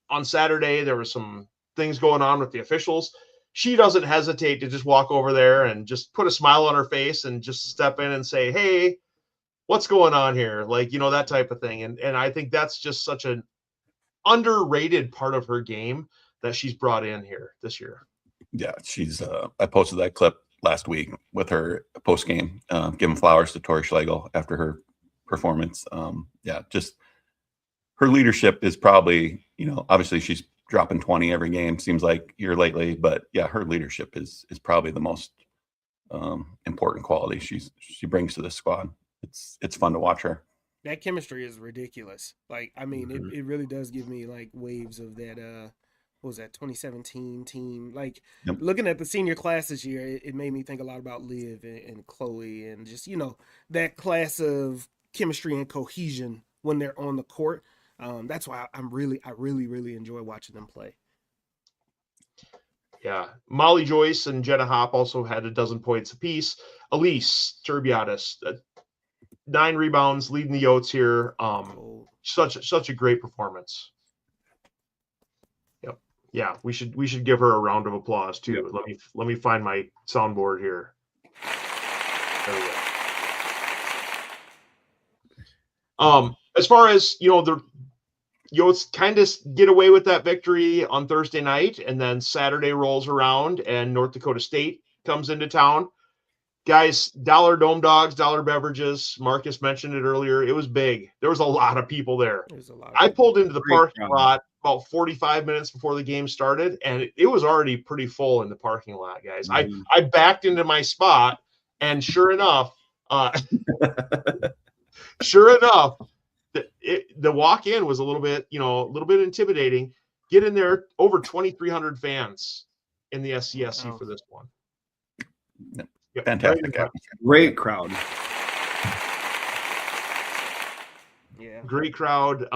on Saturday there were some things going on with the officials. She doesn't hesitate to just walk over there and just put a smile on her face and just step in and say, hey, what's going on here? Like, that type of thing. And I think that's just such an underrated part of her game that she's brought in here this year. Yeah, she's I posted that clip last week with her post game, giving flowers to Tori Schlegel after her performance. Just her leadership is probably, obviously she's dropping 20 every game, seems like here lately, but yeah, her leadership is probably the most important quality she brings to this squad. It's fun to watch her. That chemistry is ridiculous. Like, it really does give me like waves of that what was that 2017 team. Like, looking at the senior class this year, it made me think a lot about Liv and Chloe, and just that class of chemistry and cohesion when they're on the court. That's why I really enjoy watching them play. Yeah, Molly Joyce and Jenna Hopp also had 12 points apiece. Elise Turbiadis, 9 rebounds, leading the Yotes here. Such a great performance. Yep. Yeah, we should give her a round of applause too. Yep. Let me find my soundboard here. There we go. As far as, the Yotes kind of get away with that victory on Thursday night, and then Saturday rolls around and North Dakota State comes into town. Guys, dollar dome dogs, dollar beverages. Marcus mentioned it earlier. It was big. There was a lot of people there. I pulled into the parking lot about 45 minutes before the game started, and it was already pretty full in the parking lot, guys. I backed into my spot, and sure enough, the walk-in was a little bit intimidating. Get in there, over 2,300 fans in the SCSC for this one. Yep. Fantastic. Great crowd. Yeah. Great crowd.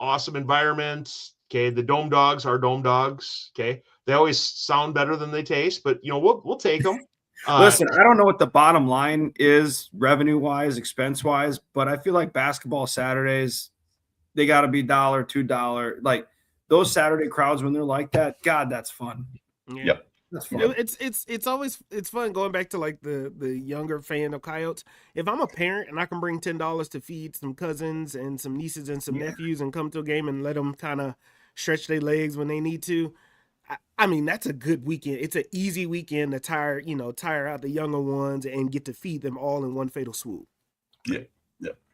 Awesome environment. Okay. The dome dogs are dome dogs. Okay. They always sound better than they taste, but we'll take them. Listen, I don't know what the bottom line is revenue wise, expense wise, but I feel like basketball Saturdays, they got to be $1, $2. Like those Saturday crowds when they're like that, God, that's fun. Yeah. Yep. That's fun. It's always fun going back to like the younger fan of Coyotes. If I'm a parent and I can bring $10 to feed some cousins and some nieces and some nephews and come to a game and let them kind of stretch their legs when they need to, I mean, that's a good weekend. It's an easy weekend to tire out the younger ones and get to feed them all in one fatal swoop. Yeah,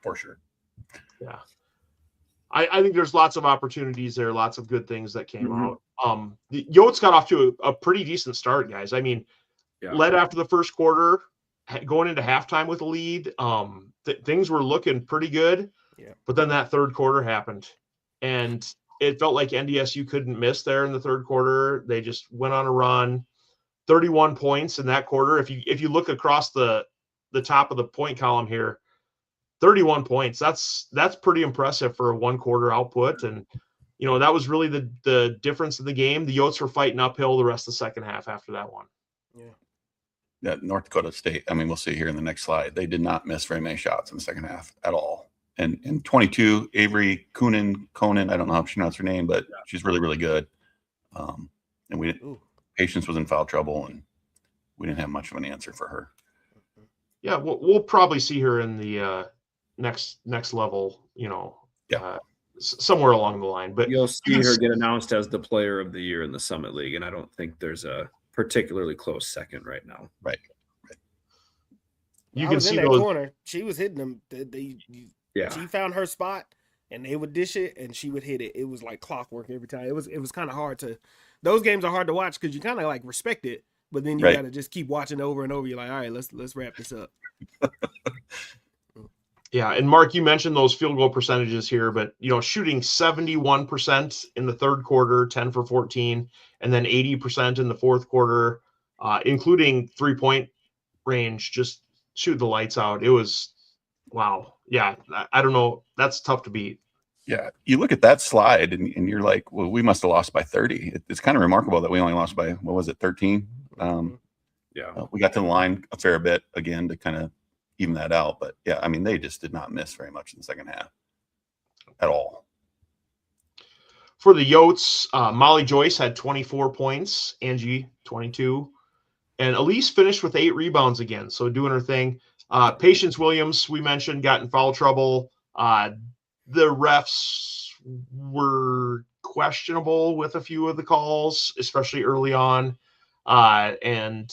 for sure. Yeah. I think there's lots of opportunities there, lots of good things that came out. The Yotes got off to a pretty decent start, guys. I mean, led after the first quarter, going into halftime with a lead. Things were looking pretty good, but then that third quarter happened, and it felt like NDSU couldn't miss there in the third quarter. They just went on a run, 31 points in that quarter. If you look across the top of the point column here, 31 points. That's pretty impressive for a one quarter output. And, that was really the difference in the game. The Yotes were fighting uphill the rest of the second half after that one. Yeah. North Dakota State, I mean, we'll see here in the next slide. They did not miss very many shots in the second half at all. And in 22, Avery Conan, I don't know how to pronounce her name, but she's really, really good. And Patience was in foul trouble, and we didn't have much of an answer for her. Yeah, we'll probably see her in the next level, somewhere along the line. But you'll see her get announced as the player of the year in the Summit League, and I don't think there's a particularly close second right now. Right. You can see in that those corner. She was hitting them. She found her spot, and they would dish it, and she would hit it. It was like clockwork every time. It was kind of hard to. Those games are hard to watch because you kind of like respect it, but then you got to just keep watching over and over. You're like, all right, let's wrap this up. Yeah, and Mark, you mentioned those field goal percentages here, but shooting 71% in the third quarter, 10 for 14, and then 80% in the fourth quarter, including 3-point range, just shoot the lights out. It was wow. Yeah, I don't know. That's tough to beat. Yeah, you look at that slide and you're like, well, we must have lost by 30. It's kind of remarkable that we only lost by 13. We got to the line a fair bit again to kind of even that out. But yeah, I mean, they just did not miss very much in the second half at all. For the Yotes, Molly Joyce had 24 points, Angie 22, and Elise finished with 8 rebounds again. So doing her thing. Patience Williams, we mentioned, got in foul trouble. The refs were questionable with a few of the calls, especially early on. And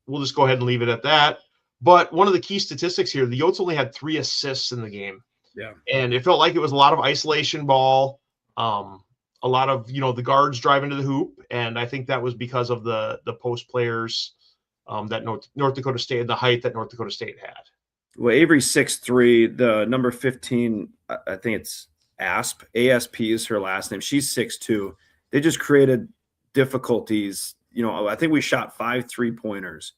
we'll just go ahead and leave it at that. But one of the key statistics here, the Yotes only had 3 assists in the game. Yeah. And it felt like it was a lot of isolation ball, a lot of, the guards driving to the hoop. And I think that was because of the post players that North Dakota State had, the height that North Dakota State had. Well, Avery's 6'3", the number 15, I think it's ASP is her last name. She's 6'2". They just created difficulties. I think we shot 5 3-pointers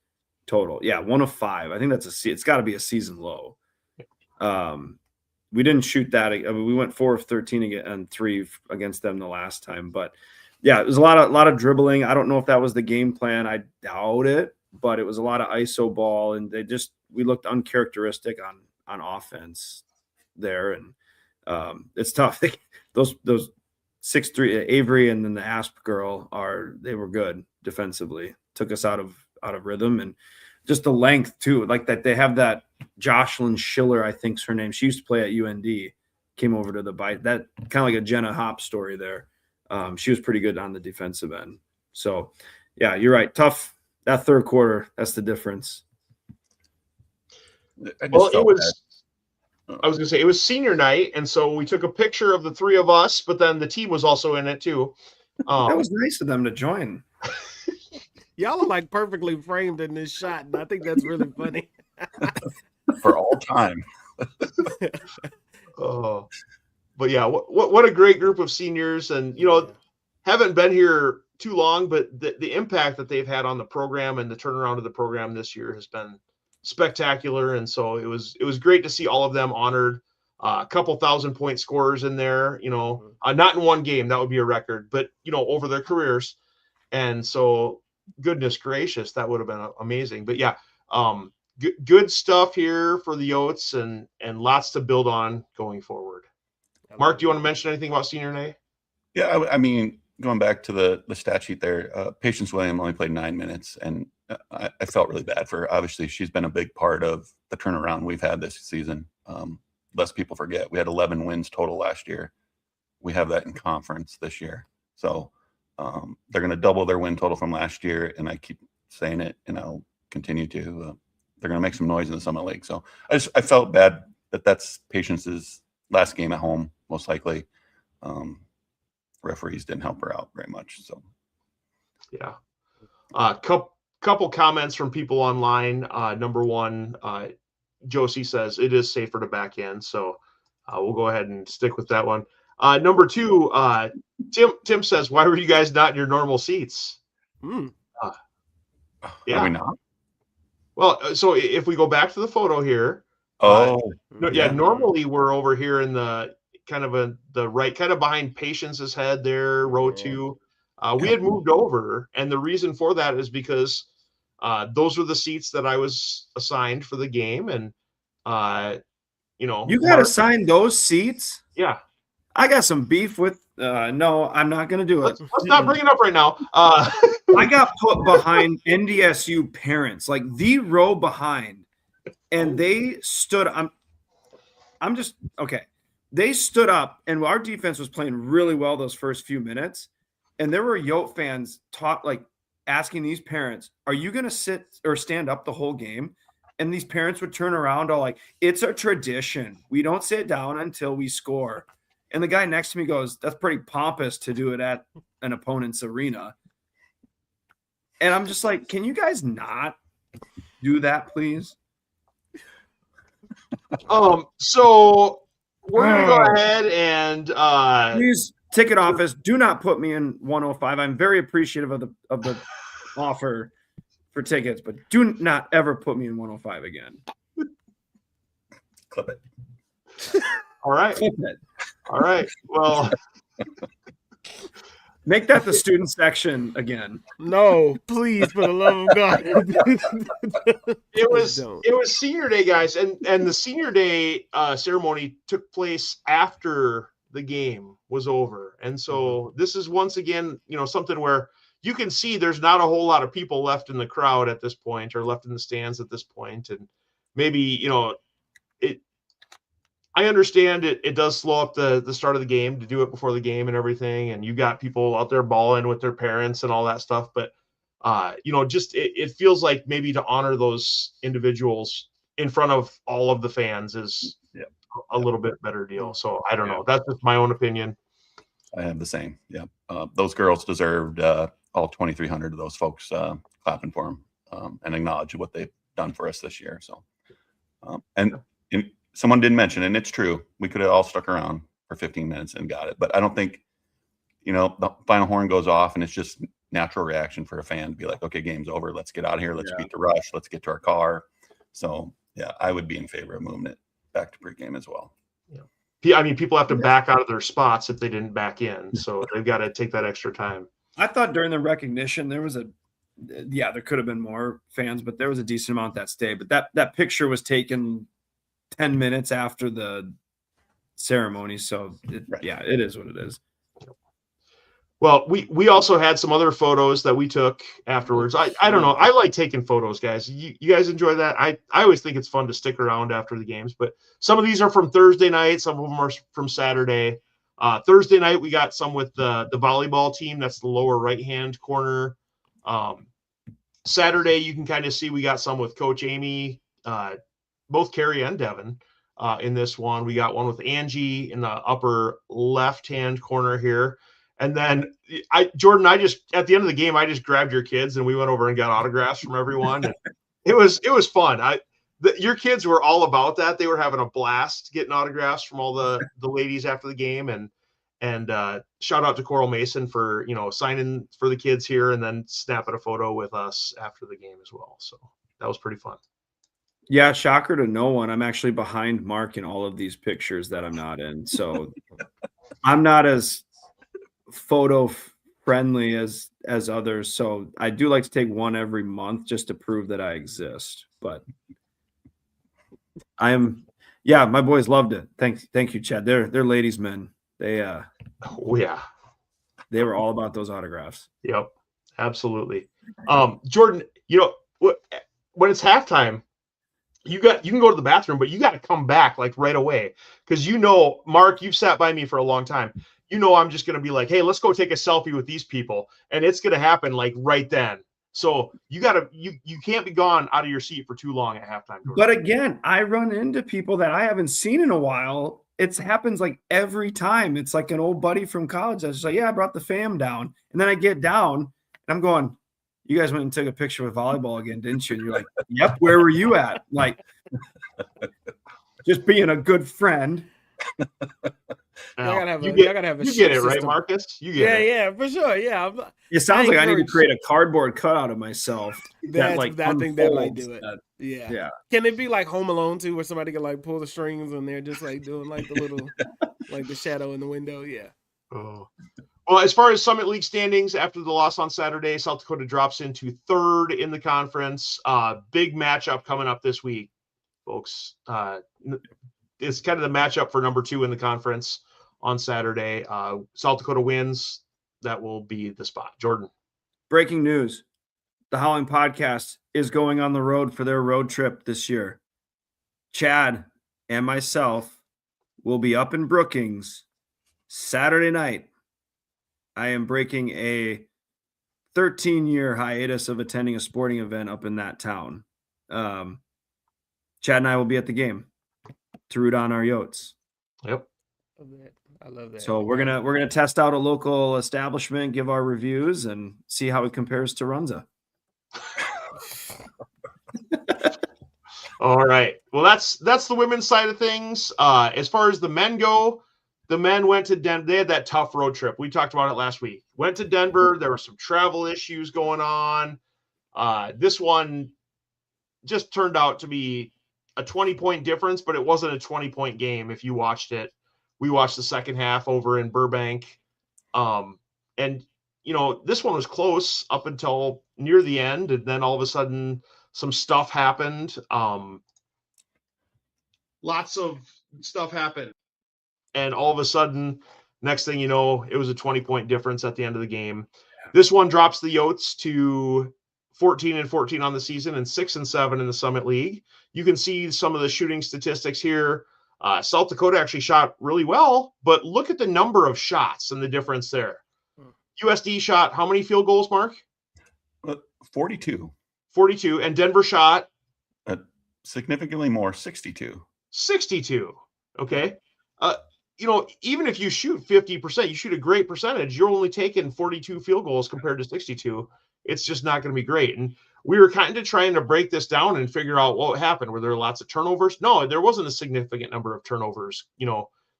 total. Yeah, 1 of 5. I think it's got to be a season low. We didn't shoot that. I mean, we went 4 of 13 and 3 against them the last time. But yeah, it was a lot of dribbling. I don't know if that was the game plan. I doubt it, but it was a lot of ISO ball, and we looked uncharacteristic on offense there, and it's tough. Those 6'3" Avery and then the Asp girl they were good defensively. Took us out of rhythm, and just the length too. Like that they have that Jocelyn Schiller, I think's her name. She used to play at UND, came over to the bite. That kind of like a Jenna Hop story there. She was pretty good on the defensive end. So yeah, you're right. Tough that third quarter. That's the difference. Well, it was. I was going to say it was senior night, and so we took a picture of the three of us, but then the team was also in it too. That was nice of them to join. Y'all are like perfectly framed in this shot, and I think that's really funny. For all time. Oh, but yeah, what a great group of seniors, and haven't been here too long, but the impact that they've had on the program and the turnaround of the program this year has been spectacular. And so it was great to see all of them honored. A couple 1,000-point scorers in there, not in one game, that would be a record, but over their careers. And so goodness gracious, that would have been amazing. But yeah, good stuff here for the Yotes, and lots to build on going forward. Mark, do you want to mention anything about senior day? Yeah, I mean, going back to the stat sheet there, Patience William only played 9 minutes, and I felt really bad for her. Obviously, she's been a big part of the turnaround we've had this season. Lest people forget, we had 11 wins total last year. We have that in conference this year. So they're going to double their win total from last year, and I keep saying it, and I'll continue to. They're going to make some noise in the Summit League. So I felt bad that that's Patience's last game at home, most likely. Referees didn't help her out very much. So yeah. Couple comments from people online. Number one, Josie says it is safer to back in, so we'll go ahead and stick with that one. Number two, Tim says, why were you guys not in your normal seats? Yeah. Are we not? Well, so if we go back to the photo here, normally we're over here in the kind of the right, kind of behind Patience's head there, row 2. We had moved over, and the reason for that is because those were the seats that I was assigned for the game, and you got assigned those seats. Yeah, I got some beef with. No, I'm not going to do it. Let's not bring it up right now. I got put behind NDSU parents, like the row behind, and they stood. I'm just okay. They stood up, and our defense was playing really well those first few minutes. And there were Yote fans asking these parents, are you going to sit or stand up the whole game? And these parents would turn around all like, it's a tradition. We don't sit down until we score. And the guy next to me goes, that's pretty pompous to do it at an opponent's arena. And I'm just like, can you guys not do that, please? So we're going to go ahead and please, ticket office, do not put me in 105. I'm very appreciative of the offer for tickets, but do not ever put me in 105 again. Clip it. All right. Clip it. All right. Well, make that the student section again. No, please, for the love of God. It was senior day, guys, and the senior day ceremony took place after the game was over. And so this is once again, something where you can see there's not a whole lot of people left in the crowd at this point, or left in the stands at this point. And maybe, I understand it does slow up the start of the game to do it before the game and everything. And you got people out there balling with their parents and all that stuff. But, it feels like maybe to honor those individuals in front of all of the fans is a little bit better deal. So I don't know. That's just my own opinion. I have the same. Yeah. Those girls deserved all 2,300 of those folks clapping for them and acknowledge what they've done for us this year. So, and someone didn't mention, and it's true, we could have all stuck around for 15 minutes and got it. But I don't think, the final horn goes off and it's just natural reaction for a fan to be like, okay, game's over. Let's get out of here. Let's beat the rush. Let's get to our car. So, yeah, I would be in favor of moving it back to pregame as well. Yeah. I mean, people have to back out of their spots if they didn't back in. So they've got to take that extra time. I thought during the recognition, there was there could have been more fans, but there was a decent amount that stayed. But that picture was taken 10 minutes after the ceremony. So it is what it is. Well, we also had some other photos that we took afterwards. I don't know. I like taking photos, guys. You guys enjoy that? I always think it's fun to stick around after the games. But some of these are from Thursday night. Some of them are from Saturday. Thursday night, we got some with the volleyball team. That's the lower right-hand corner. Saturday, you can kind of see we got some with Coach Amy, both Carrie and Devin in this one. We got one with Angie in the upper left-hand corner here. And then Jordan, at the end of the game, I just grabbed your kids and we went over and got autographs from everyone. And it was fun. Your kids were all about that. They were having a blast getting autographs from all the ladies after the game. And shout out to Coral Mason for, signing for the kids here and then snapping a photo with us after the game as well. So that was pretty fun. Yeah, shocker to no one. I'm actually behind Mark in all of these pictures that I'm not in. So I'm not as photo friendly as others. So I do like to take one every month just to prove that I exist. But my boys loved it. Thank you, Chad. They're ladies' men. They they were all about those autographs. Yep, absolutely. Jordan, when it's halftime, you can go to the bathroom, but you got to come back like right away because Mark, you've sat by me for a long time. I'm just going to be like, hey, let's go take a selfie with these people, and it's going to happen like right then. So you can't be gone out of your seat for too long at halftime, Jordan. But again, I run into people that I haven't seen in a while. It happens like every time. It's like an old buddy from college that's just like, yeah, I brought the fam down. And then I get down and I'm going, you guys went and took a picture with volleyball again, didn't you? And you're like, yep, where were you at? Like, just being a good friend. Y'all gotta have a you get it, right, Marcus? You get it. Yeah, for sure. Yeah. It sounds like I need to create a cardboard cutout of myself. I think that might do it. Yeah. Can it be like Home Alone too, where somebody can like pull the strings and they're just like doing like the little, like the shadow in the window? Yeah. Oh. Well, as far as Summit League standings, after the loss on Saturday, South Dakota drops into third in the conference. Big matchup coming up this week, folks. It's kind of the matchup for number 2 in the conference on Saturday. South Dakota wins. That will be the spot. Jordan. Breaking news. The Howling Podcast is going on the road for their road trip this year. Chad and myself will be up in Brookings Saturday night. I am breaking a 13-year hiatus of attending a sporting event up in that town. Chad and I will be at the game to root on our Yotes. Yep. I love that. So we're gonna test out a local establishment, give our reviews, and see how it compares to Runza. All right. Well, that's the women's side of things. As far as the men go, the men went to Denver. They had that tough road trip. We talked about it last week. Went to Denver. There were some travel issues going on. This one just turned out to be a 20-point difference, but it wasn't a 20-point game if you watched it. We watched the second half over in Burbank. And, this one was close up until near the end. And then all of a sudden some stuff happened. Lots of stuff happened. And all of a sudden, next thing you know, it was a 20-point difference at the end of the game. Yeah. This one drops the Yotes to 14-14 on the season and 6-7 in the Summit League. You can see some of the shooting statistics here. South Dakota actually shot really well, but look at the number of shots and the difference there. USD shot how many field goals, Mark? 42. 42. And Denver shot? Significantly more, 62. 62. Okay. Even if you shoot 50%, you shoot a great percentage, you're only taking 42 field goals compared to 62. It's just not going to be great. And we were kind of trying to break this down and figure out what happened. Were there lots of turnovers? No, there wasn't a significant number of turnovers,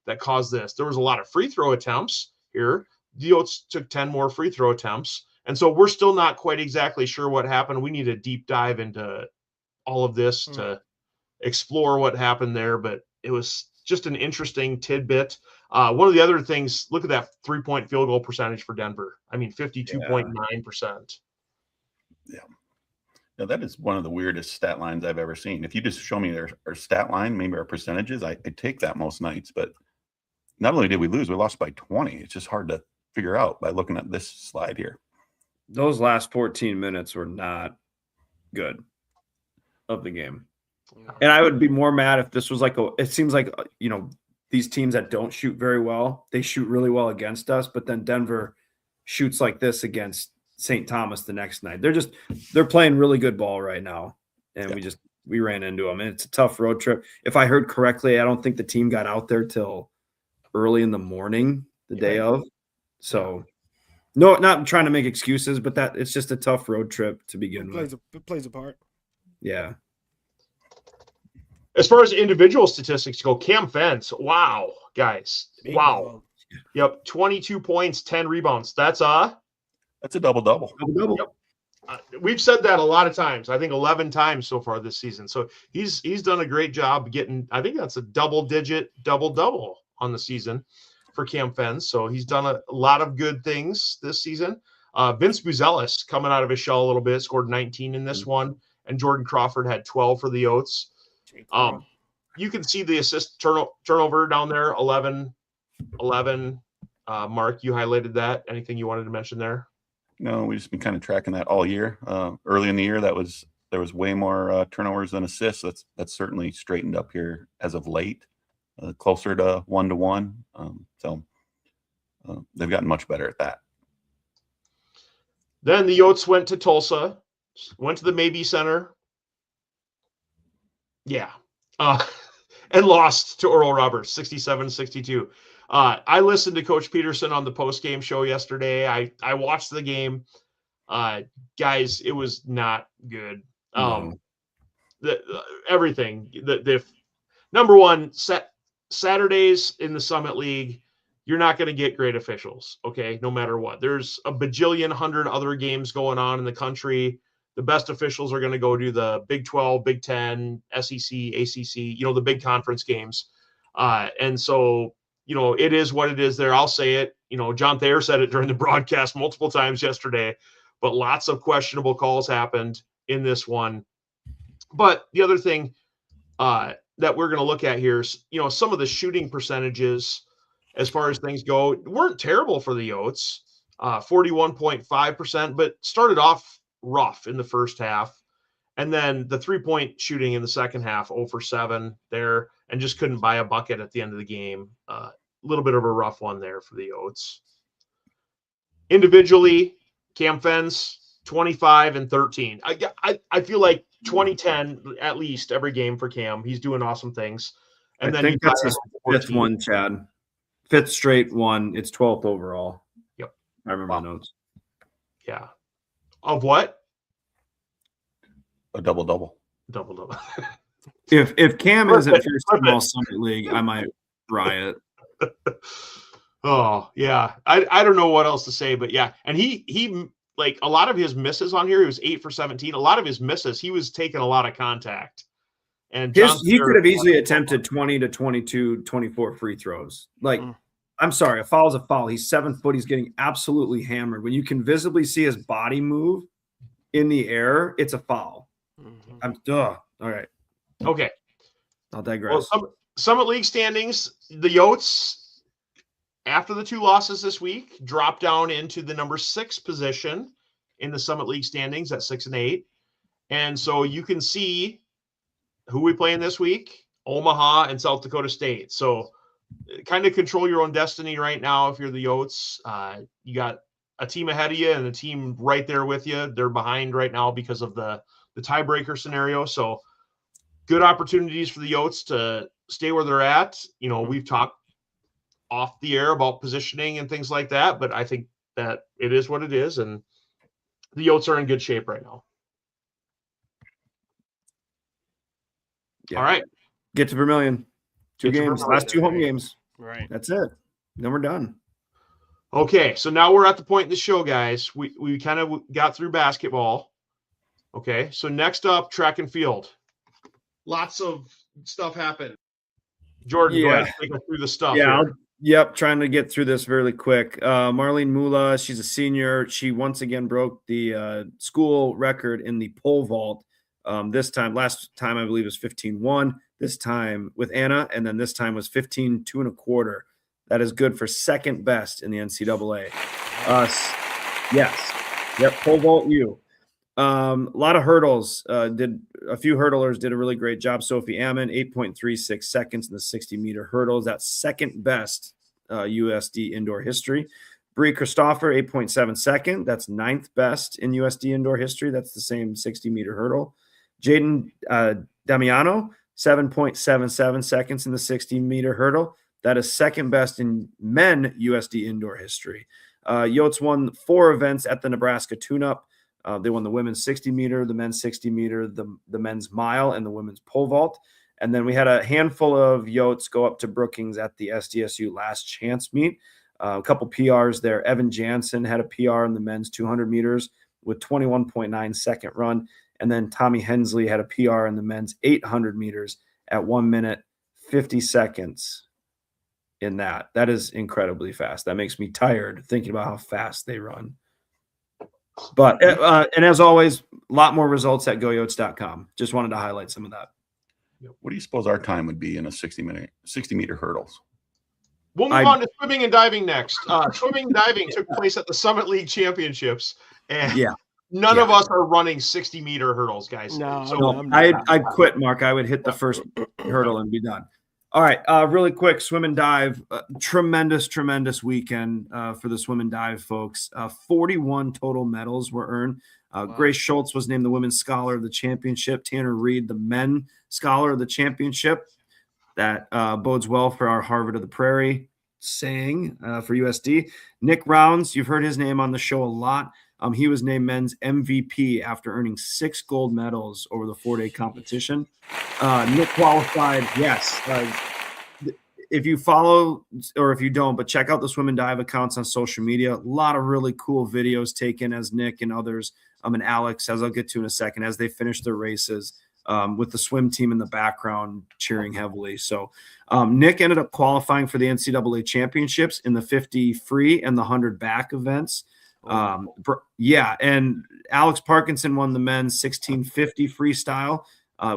that caused this. There was a lot of free throw attempts here. The Yotes took 10 more free throw attempts. And so we're still not quite exactly sure what happened. We need a deep dive into all of this to explore what happened there. But it was just an interesting tidbit. One of the other things, look at that 3-point field goal percentage for Denver. 52.9%. Yeah. Now, that is one of the weirdest stat lines I've ever seen. If you just show me our stat line, maybe our percentages, I take that most nights. But not only did we lose, we lost by 20. It's just hard to figure out by looking at this slide here. Those last 14 minutes were not good of the game. And I would be more mad if this was like it seems like, these teams that don't shoot very well, they shoot really well against us, but then Denver shoots like this against St. Thomas the next night. They're playing really good ball right now. And we ran into them, and it's a tough road trip. If I heard correctly, I don't think the team got out there till early in the morning the day of. So no, not trying to make excuses, but it's just a tough road trip to begin with. It plays a part. Yeah. As far as individual statistics go, Cam Fence, wow, guys. Wow. Yep, 22 points, 10 rebounds. That's a double-double. Yep. We've said that a lot of times. I think 11 times so far this season. So he's done a great job getting, I think that's a double-digit double-double on the season for Cam Fence. So he's done a lot of good things this season. Vince Buzelis coming out of his shell a little bit, scored 19 in this one, and Jordan Crawford had 12 for the Oats. You can see the assist turnover down there, 11. Mark, you highlighted that. Anything you wanted to mention there? No, we've just been kind of tracking that all year. Early in the year, there was way more turnovers than assists. That's certainly straightened up here as of late, closer to 1-to-1. So they've gotten much better at that. Then the Yotes went to Tulsa, went to the Maybe Center. Yeah. And lost to Oral Roberts, 67-62. I listened to Coach Peterson on the post-game show yesterday. I watched the game. Guys, it was not good. Everything. The number one, Saturdays in the Summit League, you're not going to get great officials, okay, no matter what. There's a bajillion hundred other games going on in the country. The best officials are going to go do the Big 12, Big 10, SEC, ACC, the big conference games. And so, it is what it is there. I'll say it. John Thayer said it during the broadcast multiple times yesterday, but lots of questionable calls happened in this one. But the other thing that we're going to look at here is, some of the shooting percentages as far as things go weren't terrible for the Yotes, 41.5%, but started off rough in the first half. And then the 3-point shooting in the second half, 0 for 7 there, and just couldn't buy a bucket at the end of the game. A little bit of a rough one there for the Yotes. Individually, Cam Fence, 25 and 13. I feel like 20-10 at least every game for Cam. He's doing awesome things. And I then think that's his fifth one, Chad. Fifth straight one. It's 12th overall. Yep. I remember the notes. Yeah. Of what? A double-double. Double-double. If Cam isn't first in all Summit League, I might riot. Oh, yeah. I don't know what else to say, but yeah. And he like a lot of his misses on here, he was 8 for 17. A lot of his misses, he was taking a lot of contact. And he could have easily attempted 20 to 22, 24 free throws. Like, I'm sorry, a foul is a foul. He's 7 foot. He's getting absolutely hammered. When you can visibly see his body move in the air, it's a foul. All right. Okay. I'll digress. Well, Summit League standings, the Yotes, after the 2 losses this week, dropped down into the number 6 position in the Summit League standings at 6-8. And so you can see who we playing this week, Omaha and South Dakota State. So kind of control your own destiny right now if you're the Yotes. You got a team ahead of you and a team right there with you. They're behind right now because of the tiebreaker scenario. So good opportunities for the Yotes to stay where they're at. We've talked off the air about positioning and things like that, but I think that it is what it is, and the Yotes are in good shape right now. Yeah. All right. Get to Vermilion. 2 games. Last 2 home games. Right. That's it. Then we're done. Okay, so now we're at the point in the show, guys. We kind of got through basketball. Okay, so next up, track and field. Lots of stuff happened. Jordan, go ahead and take us through the stuff. Yep, trying to get through this really quick. Marlene Mula, she's a senior. She once again broke the school record in the pole vault. Last time I believe was 15-1. This time with Anna, and then this time was 15-2 1/4. That is good for second best in the NCAA. Yes. Yep. Pole vault U. A lot of hurdles. A few hurdlers did a really great job. Sophie Ammon, 8.36 seconds in the 60-meter hurdles. That's second best USD indoor history. Brie Christopher, 8.7 second. That's ninth best in USD indoor history. That's the same 60-meter hurdle. Jaden Damiano, 7.77 seconds in the 60-meter hurdle. That is second best in men USD indoor history. Yotes won 4 events at the Nebraska Tune-Up. They won the women's 60-meter, the men's 60-meter, the men's mile, and the women's pole vault. And then we had a handful of Yotes go up to Brookings at the SDSU Last Chance meet. A couple PRs there. Evan Jansen had a PR in the men's 200 meters with 21.9 second run. And then Tommy Hensley had a PR in the men's 800 meters at 1 minute, 50 seconds in that. That is incredibly fast. That makes me tired thinking about how fast they run. But, and as always, a lot more results at goyotes.com. Just wanted to highlight some of that. What do you suppose our time would be in a 60-meter hurdles? We'll move on to swimming and diving next. Swimming and diving took place at the Summit League Championships, and none of us are running 60-meter hurdles, guys. I'd quit, Mark. I would hit the first hurdle and be done. All right, really quick, swim and dive. Tremendous weekend for the swim and dive folks. 41 total medals were earned. Grace Schultz was named the Women's Scholar of the Championship. Tanner Reed, the Men Scholar of the Championship. That bodes well for our Harvard of the Prairie saying for USD. Nick Rounds, you've heard his name on the show a lot. He was named men's MVP after earning 6 gold medals over the 4-day competition. Nick qualified, yes. If you follow or if you don't, but check out the swim and dive accounts on social media. A lot of really cool videos taken as Nick and others, and Alex, as I'll get to in a second, as they finish their races. With the swim team in the background cheering heavily. So Nick ended up qualifying for the NCAA championships in the 50 free and the 100 back events. And Alex Parkinson won the men's 1650 freestyle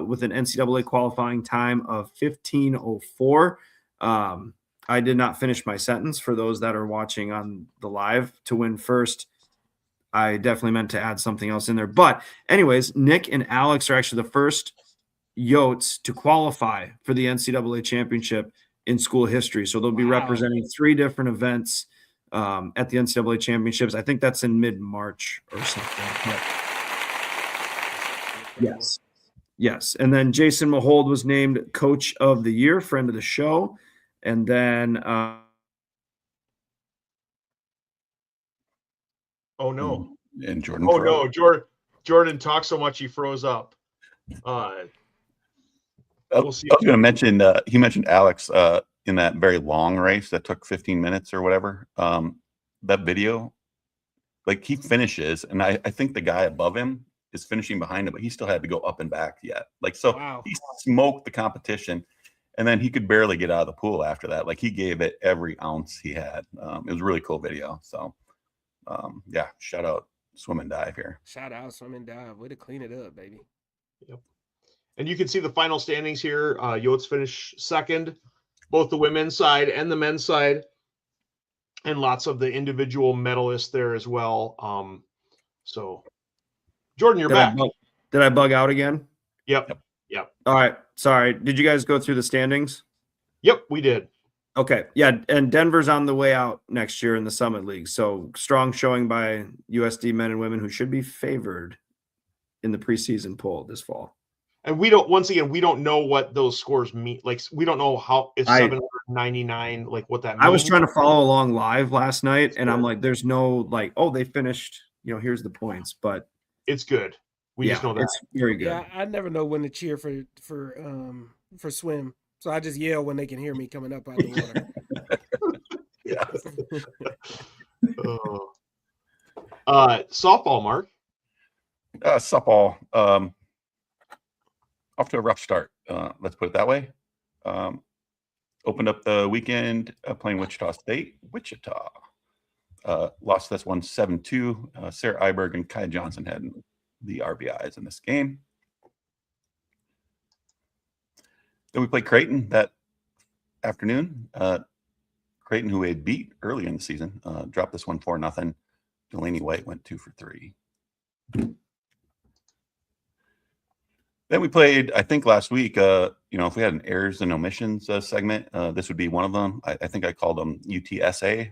with an NCAA qualifying time of 15:04. I did not finish my sentence for those that are watching on the live. To win first, I definitely meant to add something else in there. But anyways, Nick and Alex are actually the first Yotes to qualify for the NCAA championship in school history. So they'll be representing 3 different events at the NCAA championships. I think that's in mid-March or something. But yes. And then Jason Mahold was named Coach of the Year, friend of the show. And then oh no! And Jordan. Oh no! Jordan talked so much he froze up. We'll see. I was going to mention. He mentioned Alex in that very long race that took 15 minutes or whatever. That video, like he finishes, and I think the guy above him is finishing behind him, but he still had to go up and back yet. Like he smoked the competition, and then he could barely get out of the pool after that. Like he gave it every ounce he had. It was a really cool video. So. Shout out swim and dive here. Shout out swim and dive. Way to clean it up, baby. Yep. And you can see the final standings here. Yotes finish second, both the women's side and the men's side, and lots of the individual medalists there as well. So, Jordan, you're back. Did I bug out again? Yep. All right. Sorry. Did you guys go through the standings? Yep, we did. Okay. Yeah. And Denver's on the way out next year in the Summit League. So strong showing by USD men and women who should be favored in the preseason poll this fall. And we don't know what those scores mean. Like, we don't know how it's 799, like what that means. I was trying to follow along live last night, and I'm like, there's no like, oh, they finished, here's the points, but it's good. We just know that it's very good. Yeah, I never know when to cheer for swim. So I just yell when they can hear me coming up out of the water. Softball, Mark. Softball. Off to a rough start. Let's put it that way. Opened up the weekend playing Wichita State. Lost this one 7-2. Sarah Iberg and Kai Johnson had the RBIs in this game. Then we played Creighton that afternoon. Creighton, who had beat early in the season, dropped this one 4-0. Delaney White went 2 for 3. Then we played, I think last week, if we had an errors and omissions segment, this would be one of them. I think I called them UTSA.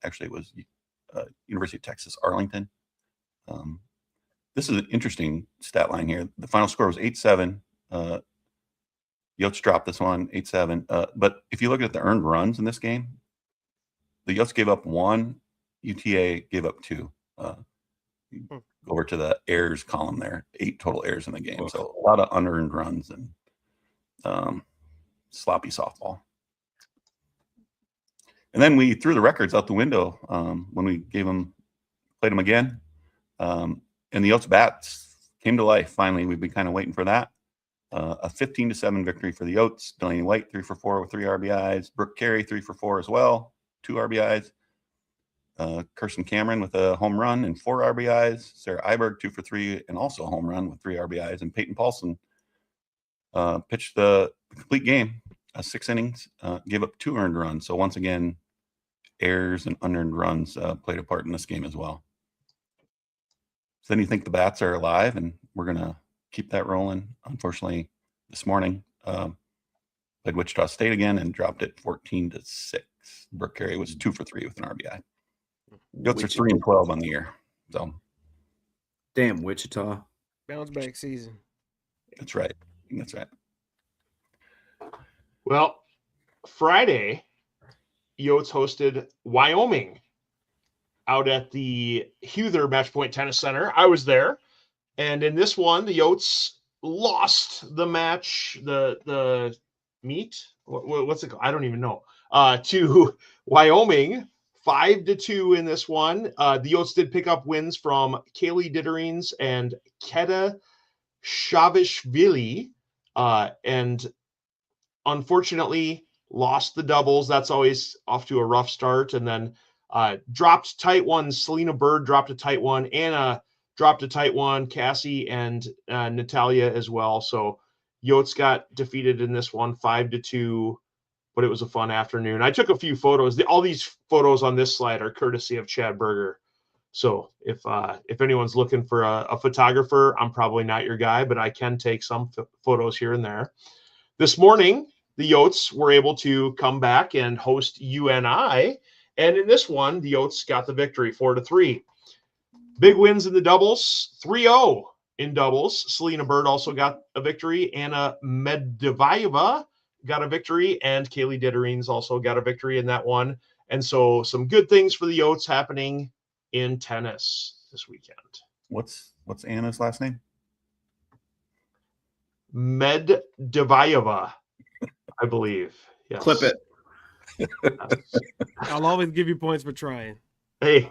Actually, it was University of Texas, Arlington. This is an interesting stat line here. The final score was 8-7. Yotes dropped this one, 8-7. But if you look at the earned runs in this game, the Yotes gave up 1, UTA gave up 2. Go over to the errors column there, 8 total errors in the game. So a lot of unearned runs and sloppy softball. And then we threw the records out the window when we played them again. And the Yotes bats came to life. Finally, we've been kind of waiting for that. A 15-7 victory for the Yotes. Delaney White 3 for 4 with 3 RBIs. Brooke Carey 3 for 4 as well, 2 RBIs. Kirsten Cameron with a home run and 4 RBIs. Sarah Iberg 2 for 3 and also a home run with 3 RBIs. And Peyton Paulson pitched the complete game, 6 innings, gave up 2 earned runs. So once again, errors and unearned runs played a part in this game as well. So then you think the bats are alive, and we're going to keep that rolling. Unfortunately, this morning, played Wichita State again and dropped it 14-6. Brooke Carey was 2 for 3 with an RBI. Yotes are 3-12 on the year. So, damn Wichita. Bounce back season. That's right. That's right. Well, Friday, Yotes hosted Wyoming out at the Huther Match Point Tennis Center. I was there. And in this one, the Yotes lost the match, the meet. What's it called? I don't even know. To Wyoming, 5-2 in this one. The Yotes did pick up wins from Kaylee Ditterings and Keta Shavishvili, and unfortunately lost the doubles. That's always off to a rough start. And then dropped tight one. Selena Bird dropped a tight one. Anna dropped a tight one. Cassie and Natalia as well. So Yotes got defeated in this one, 5-2. But it was a fun afternoon. I took a few photos. All these photos on this slide are courtesy of Chad Berger. So if anyone's looking for a photographer, I'm probably not your guy, but I can take some photos here and there. This morning, the Yotes were able to come back and host UNI. And in this one, the Yotes got the victory, 4-3. Big wins in the doubles, 3-0 in doubles. Selena Bird also got a victory. Anna Medvedev got a victory, and Kaylee Ditterings also got a victory in that one. And so some good things for the Yotes happening in tennis this weekend. What's Anna's last name? Medvedev, I believe. Yes. Clip it. I'll always give you points for trying. Hey,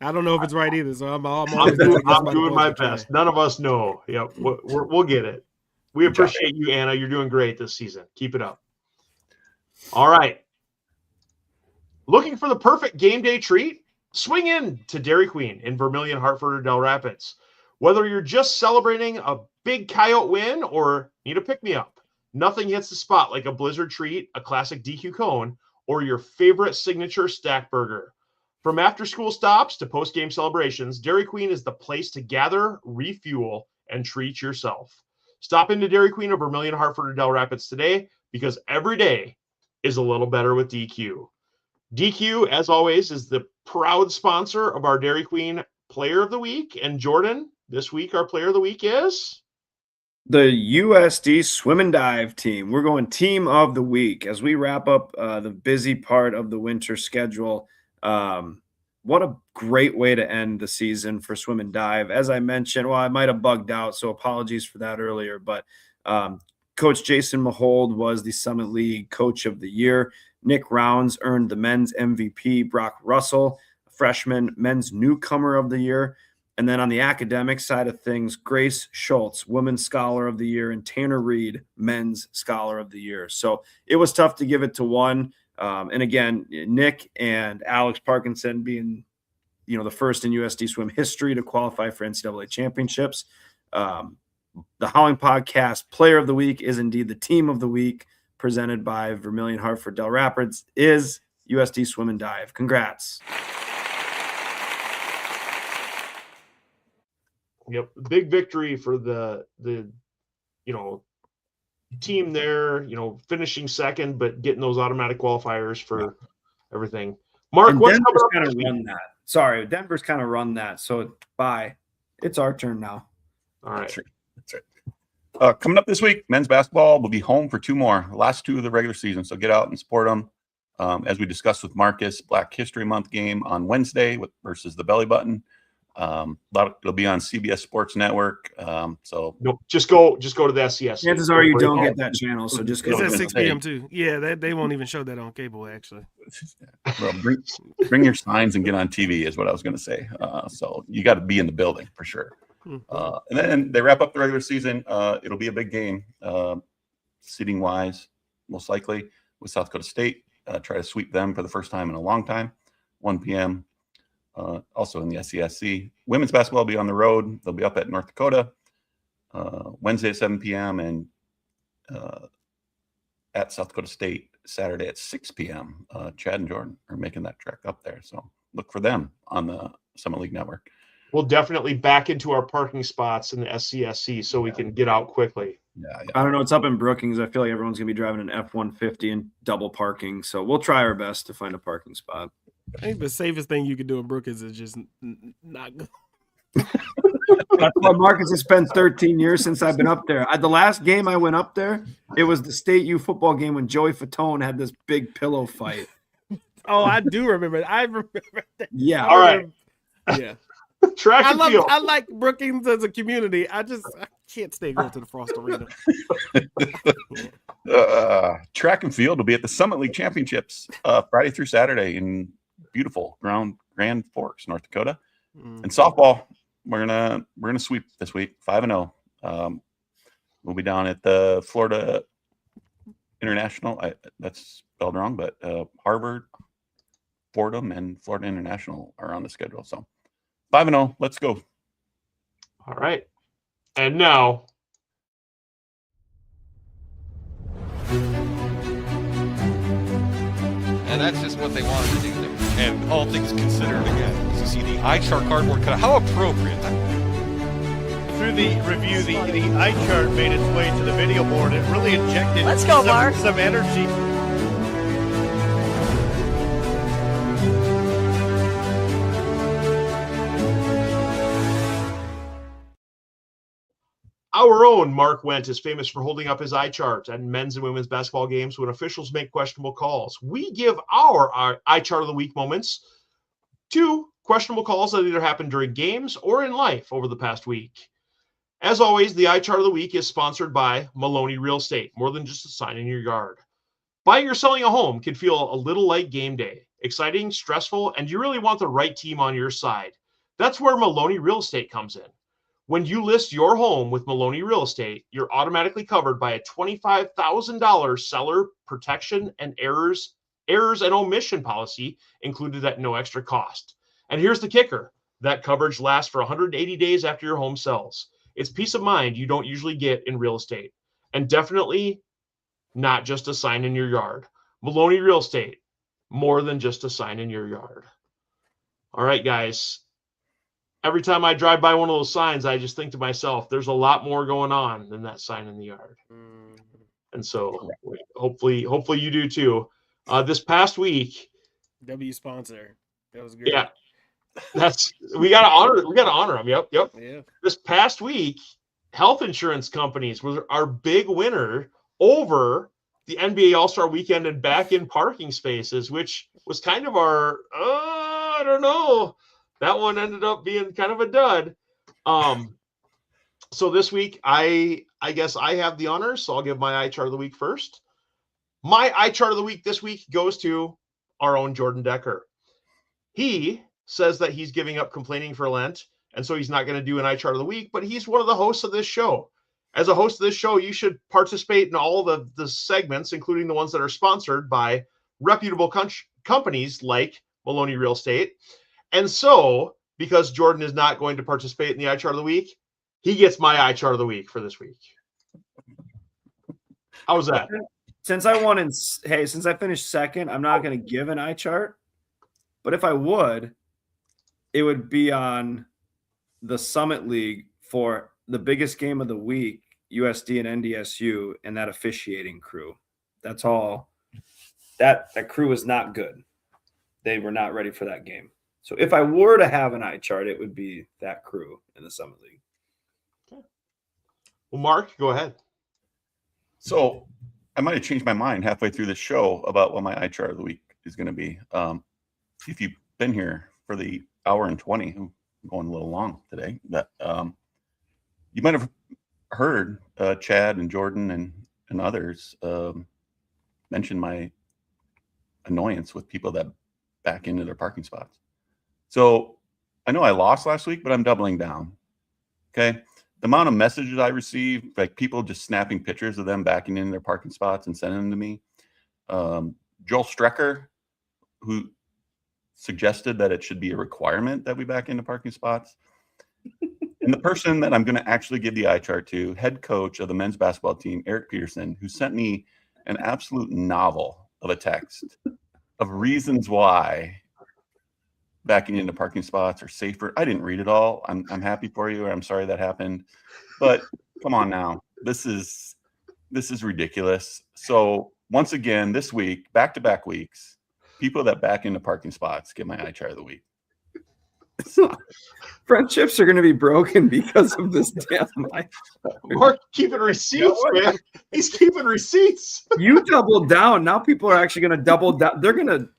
I don't know if it's right either, so I'm doing my best. None of us know. Yeah, we'll get it. We appreciate you, Anna. You're doing great this season. Keep it up. All right. Looking for the perfect game day treat? Swing in to Dairy Queen in Vermilion, Hartford, or Del Rapids. Whether you're just celebrating a big Coyote win or need a pick-me-up, nothing hits the spot like a Blizzard treat, a classic DQ cone, or your favorite signature stack burger. From after-school stops to post-game celebrations, Dairy Queen is the place to gather, refuel, and treat yourself. Stop into Dairy Queen of Vermilion, Hartford, or Del Rapids today, because every day is a little better with DQ. DQ, as always, is the proud sponsor of our Dairy Queen Player of the Week. And Jordan, this week our Player of the Week is the USD Swim and Dive team. We're going Team of the Week as we wrap up the busy part of the winter schedule. What a great way to end the season for Swim and Dive. As I mentioned, well, I might have bugged out, so apologies for that earlier, but Coach Jason Mahold was the Summit League Coach of the Year. Nick Rounds earned the men's MVP. Brock Russell, freshman men's newcomer of the year. And then on the academic side of things, Grace Schultz, Women's Scholar of the Year, and Tanner Reed, Men's Scholar of the Year. So it was tough to give it to one. And again, Nick and Alex Parkinson being, the first in USD Swim history to qualify for NCAA championships. The Howling Podcast Player of the Week is indeed the Team of the Week, presented by Vermilion, Hartford, Del Rapids, is USD Swim and Dive. Congrats. Yep, big victory for the team there. Finishing second, but getting those automatic qualifiers for everything. Mark, And what's Denver's coming up? kind of run that. Sorry, Denver's kind of run that. So bye. It's our turn now. All right. That's right. Coming up this week, men's basketball will be home for 2 more, last 2 of the regular season. So get out and support them. As we discussed with Marcus, Black History Month game on Wednesday versus the Belly Button. It'll be on CBS Sports Network. Nope, just go to the SCS. Chances are you don't get that channel, so just go. It's at 6 p.m. too. Yeah, they won't even show that on cable, actually. Well, bring your signs and get on TV is what I was going to say. So you got to be in the building for sure. And then they wrap up the regular season. It'll be a big game, seating wise, most likely with South Dakota State. Try to sweep them for the first time in a long time. 1 p.m. Also in the SCSC. Women's basketball will be on the road. They'll be up at North Dakota Wednesday at 7 p.m. and at South Dakota State Saturday at 6 p.m. Chad and Jordan are making that trek up there. So look for them on the Summit League Network. We'll definitely back into our parking spots in the SCSC so we can get out quickly. Yeah. I don't know. It's up in Brookings. I feel like everyone's going to be driving an F-150 and double parking. So we'll try our best to find a parking spot. I think the safest thing you can do in Brookings is just not go. That's why Marcus has spent 13 years since I've been up there. The last game I went up there, it was the State U football game when Joey Fatone had this big pillow fight. Oh, I do remember. I remember that. Yeah. All right. Yeah. Track and field. I like Brookings as a community. I can't stay going to the Frost Arena. Track and field will be at the Summit League Championships Friday through Saturday in beautiful Grand Forks, North Dakota. And softball, we're gonna sweep this week, 5-0. We'll be down at the Florida International. That's spelled wrong, but Harvard, Fordham, and Florida International are on the schedule. So 5-0. Let's go. All right. And now. And that's just what they wanted to do there. And all things considered, again, as you see the Eyechart cardboard cutout, how appropriate. Through the review, the Eyechart made its way to the video board. It really injected some energy. Our own Mark Wendt is famous for holding up his eye chart at men's and women's basketball games when officials make questionable calls. We give our eye chart of the week moments to questionable calls that either happened during games or in life over the past week. As always, the eye chart of the week is sponsored by Maloney Real Estate, more than just a sign in your yard. Buying or selling a home can feel a little like game day, exciting, stressful, and you really want the right team on your side. That's where Maloney Real Estate comes in. When you list your home with Maloney Real Estate, you're automatically covered by a $25,000 seller protection and errors and omission policy included at no extra cost. And here's the kicker. That coverage lasts for 180 days after your home sells. It's peace of mind you don't usually get in real estate. And definitely not just a sign in your yard. Maloney Real Estate, more than just a sign in your yard. All right, guys. Every time I drive by one of those signs, I just think to myself, there's a lot more going on than that sign in the yard. And so hopefully you do too. This past week, W sponsor. That was great. Yeah. We gotta honor them. Yep. Yeah. This past week, health insurance companies was our big winner over the NBA All-Star Weekend and back in parking spaces, which was kind of our I don't know. That one ended up being kind of a dud. So this week, I guess I have the honors, so I'll give my eye chart of the week first. My eye chart of the week this week goes to our own Jordan Decker. He says that he's giving up complaining for Lent, and so he's not going to do an eye chart of the week, but he's one of the hosts of this show. As a host of this show, you should participate in all the segments, including the ones that are sponsored by reputable companies like Maloney Real Estate. And so, because Jordan is not going to participate in the eye chart of the week, he gets my eye chart of the week for this week. How was that? since I finished second, I'm not going to give an Eyechart. But if I would, it would be on the Summit League for the biggest game of the week, USD and NDSU, and that officiating crew. That's all. That crew is not good. They were not ready for that game. So if I were to have an Eyechart, it would be that crew in the Summit League. Okay. Well, Mark, go ahead. So I might have changed my mind halfway through the show about what my Eyechart of the week is going to be. If you've been here for the hour and 20, I'm going a little long today, but you might have heard Chad and Jordan and others mention my annoyance with people that back into their parking spots. So I know I lost last week, but I'm doubling down. Okay. The amount of messages I received, like people just snapping pictures of them backing in their parking spots and sending them to me. Joel Strecker, who suggested that it should be a requirement that we back into parking spots. And the person that I'm going to actually give the Eyechart to, head coach of the men's basketball team, Eric Peterson, who sent me an absolute novel of a text of reasons why backing into parking spots are safer. I didn't read it all. I'm happy for you. I'm sorry that happened, but come on now. This is ridiculous. So once again, this week, back-to-back weeks, people that back into parking spots get my Eyechart of the week. Friendships are going to be broken because of this damn life. Mark keeping receipts, man. He's keeping receipts. You doubled down. Now people are actually going to double down.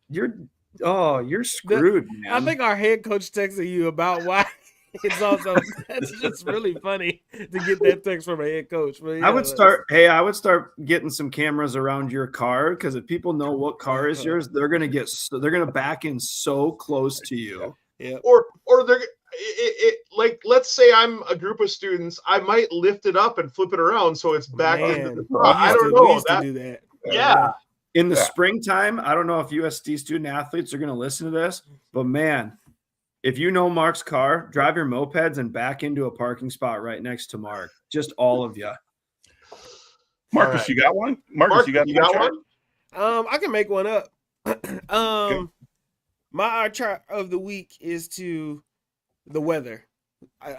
You're screwed, man. I think our head coach texted you about why. It's also that's just really funny to get that text from a head coach. But yeah, I would start getting some cameras around your car, because if people know what car is yours, they're gonna back in so close to you. Yeah. Or they're like, let's say I'm a group of students, I might lift it up and flip it around so it's back into the car. I don't know. We used to do that. Yeah. In the springtime, I don't know if USD student athletes are going to listen to this, but man, if you know Mark's car, drive your mopeds and back into a parking spot right next to Mark. Just all of you. Marcus, right. You got one? Marcus, you got one? I can make one up. Okay. My Eyechart of the week is to the weather.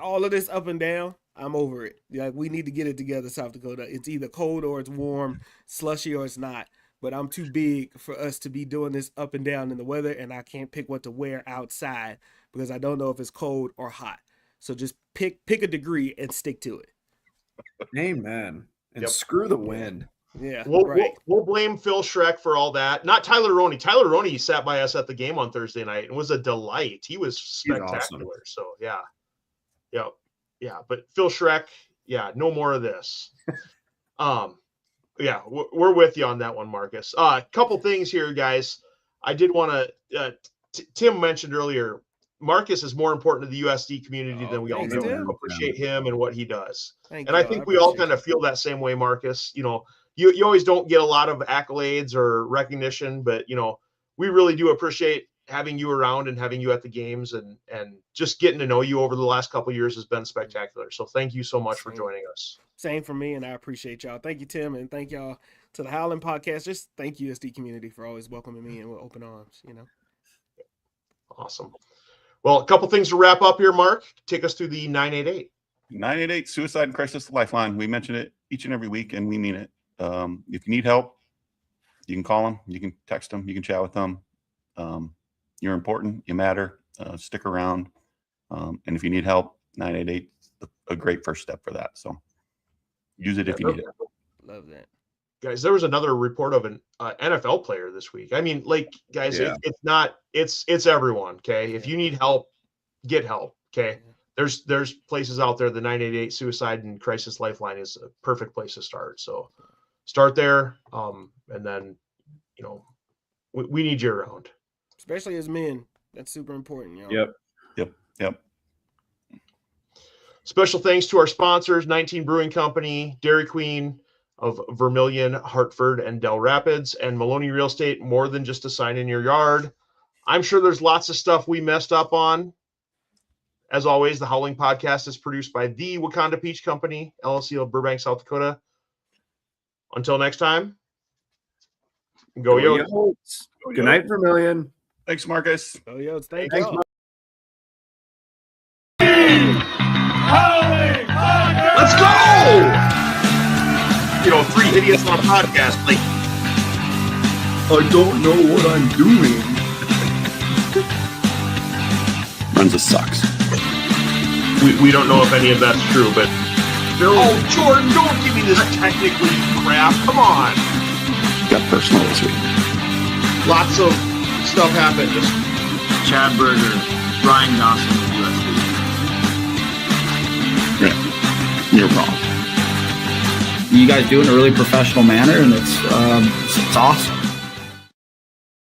All of this up and down, I'm over it. Like, we need to get it together, South Dakota. It's either cold or it's warm, slushy or it's not. But I'm too big for us to be doing this up and down in the weather, and I can't pick what to wear outside because I don't know if it's cold or hot. So just pick a degree and stick to it. Amen. And screw the wind. Yeah, we'll blame Phil Schreck for all that. Not Tyler Roney. Tyler Roney sat by us at the game on Thursday night and was a delight. He was spectacular. Awesome. So yeah. But Phil Schreck, no more of this. Yeah, we're with you on that one, Marcus. Couple things here, guys. I did want to. Tim mentioned earlier, Marcus is more important to the USD community than we all know. We appreciate him and what he does. I think we all kind of feel that same way, Marcus. You know, you always don't get a lot of accolades or recognition, but, you know, we really do appreciate having you around and having you at the games, and just getting to know you over the last couple of years has been spectacular. So thank you so much for joining us. Same for me, and I appreciate y'all. Thank you, Tim, and thank y'all to the Howling Podcast. Just thank you, USD community, for always welcoming me in with open arms, you know. Awesome. Well, a couple things to wrap up here, Mark. Take us through the 988. 988 Suicide and Crisis Lifeline. We mention it each and every week, and we mean it. If you need help, you can call them, you can text them, you can chat with them. You're important, you matter, stick around. And if you need help, 988 is a great first step for that. So use it if you need it. Love that. Guys, there was another report of an NFL player this week. I mean, like, guys, it's everyone. Okay. If you need help, get help. Okay. There's places out there. The 988 Suicide and Crisis Lifeline is a perfect place to start. So start there. And then, you know, we need you around. Especially as men. That's super important. You know? Yep. Special thanks to our sponsors, 19 Brewing Company, Dairy Queen of Vermilion, Hartford, and Del Rapids, and Maloney Real Estate, more than just a sign in your yard. I'm sure there's lots of stuff we messed up on. As always, the Howling Podcast is produced by the Wakanda Peach Company, LLC of Burbank, South Dakota. Until next time, Go Yotes. Yotes. Good night, Vermilion. Thanks, Marcus. Go Yotes. Thanks. Thanks, y'all. Let's go! 3 idiots on a podcast. Like, I don't know what I'm doing. Runza sucks. we don't know if any of that's true, but Bill. Oh, Jordan, don't give me this technically crap. Come on. Got personal this week. Lots of stuff happened. Just Chad Berger, Brian Dawson, USB. Yeah, you're wrong. You guys do it in a really professional manner, and it's awesome.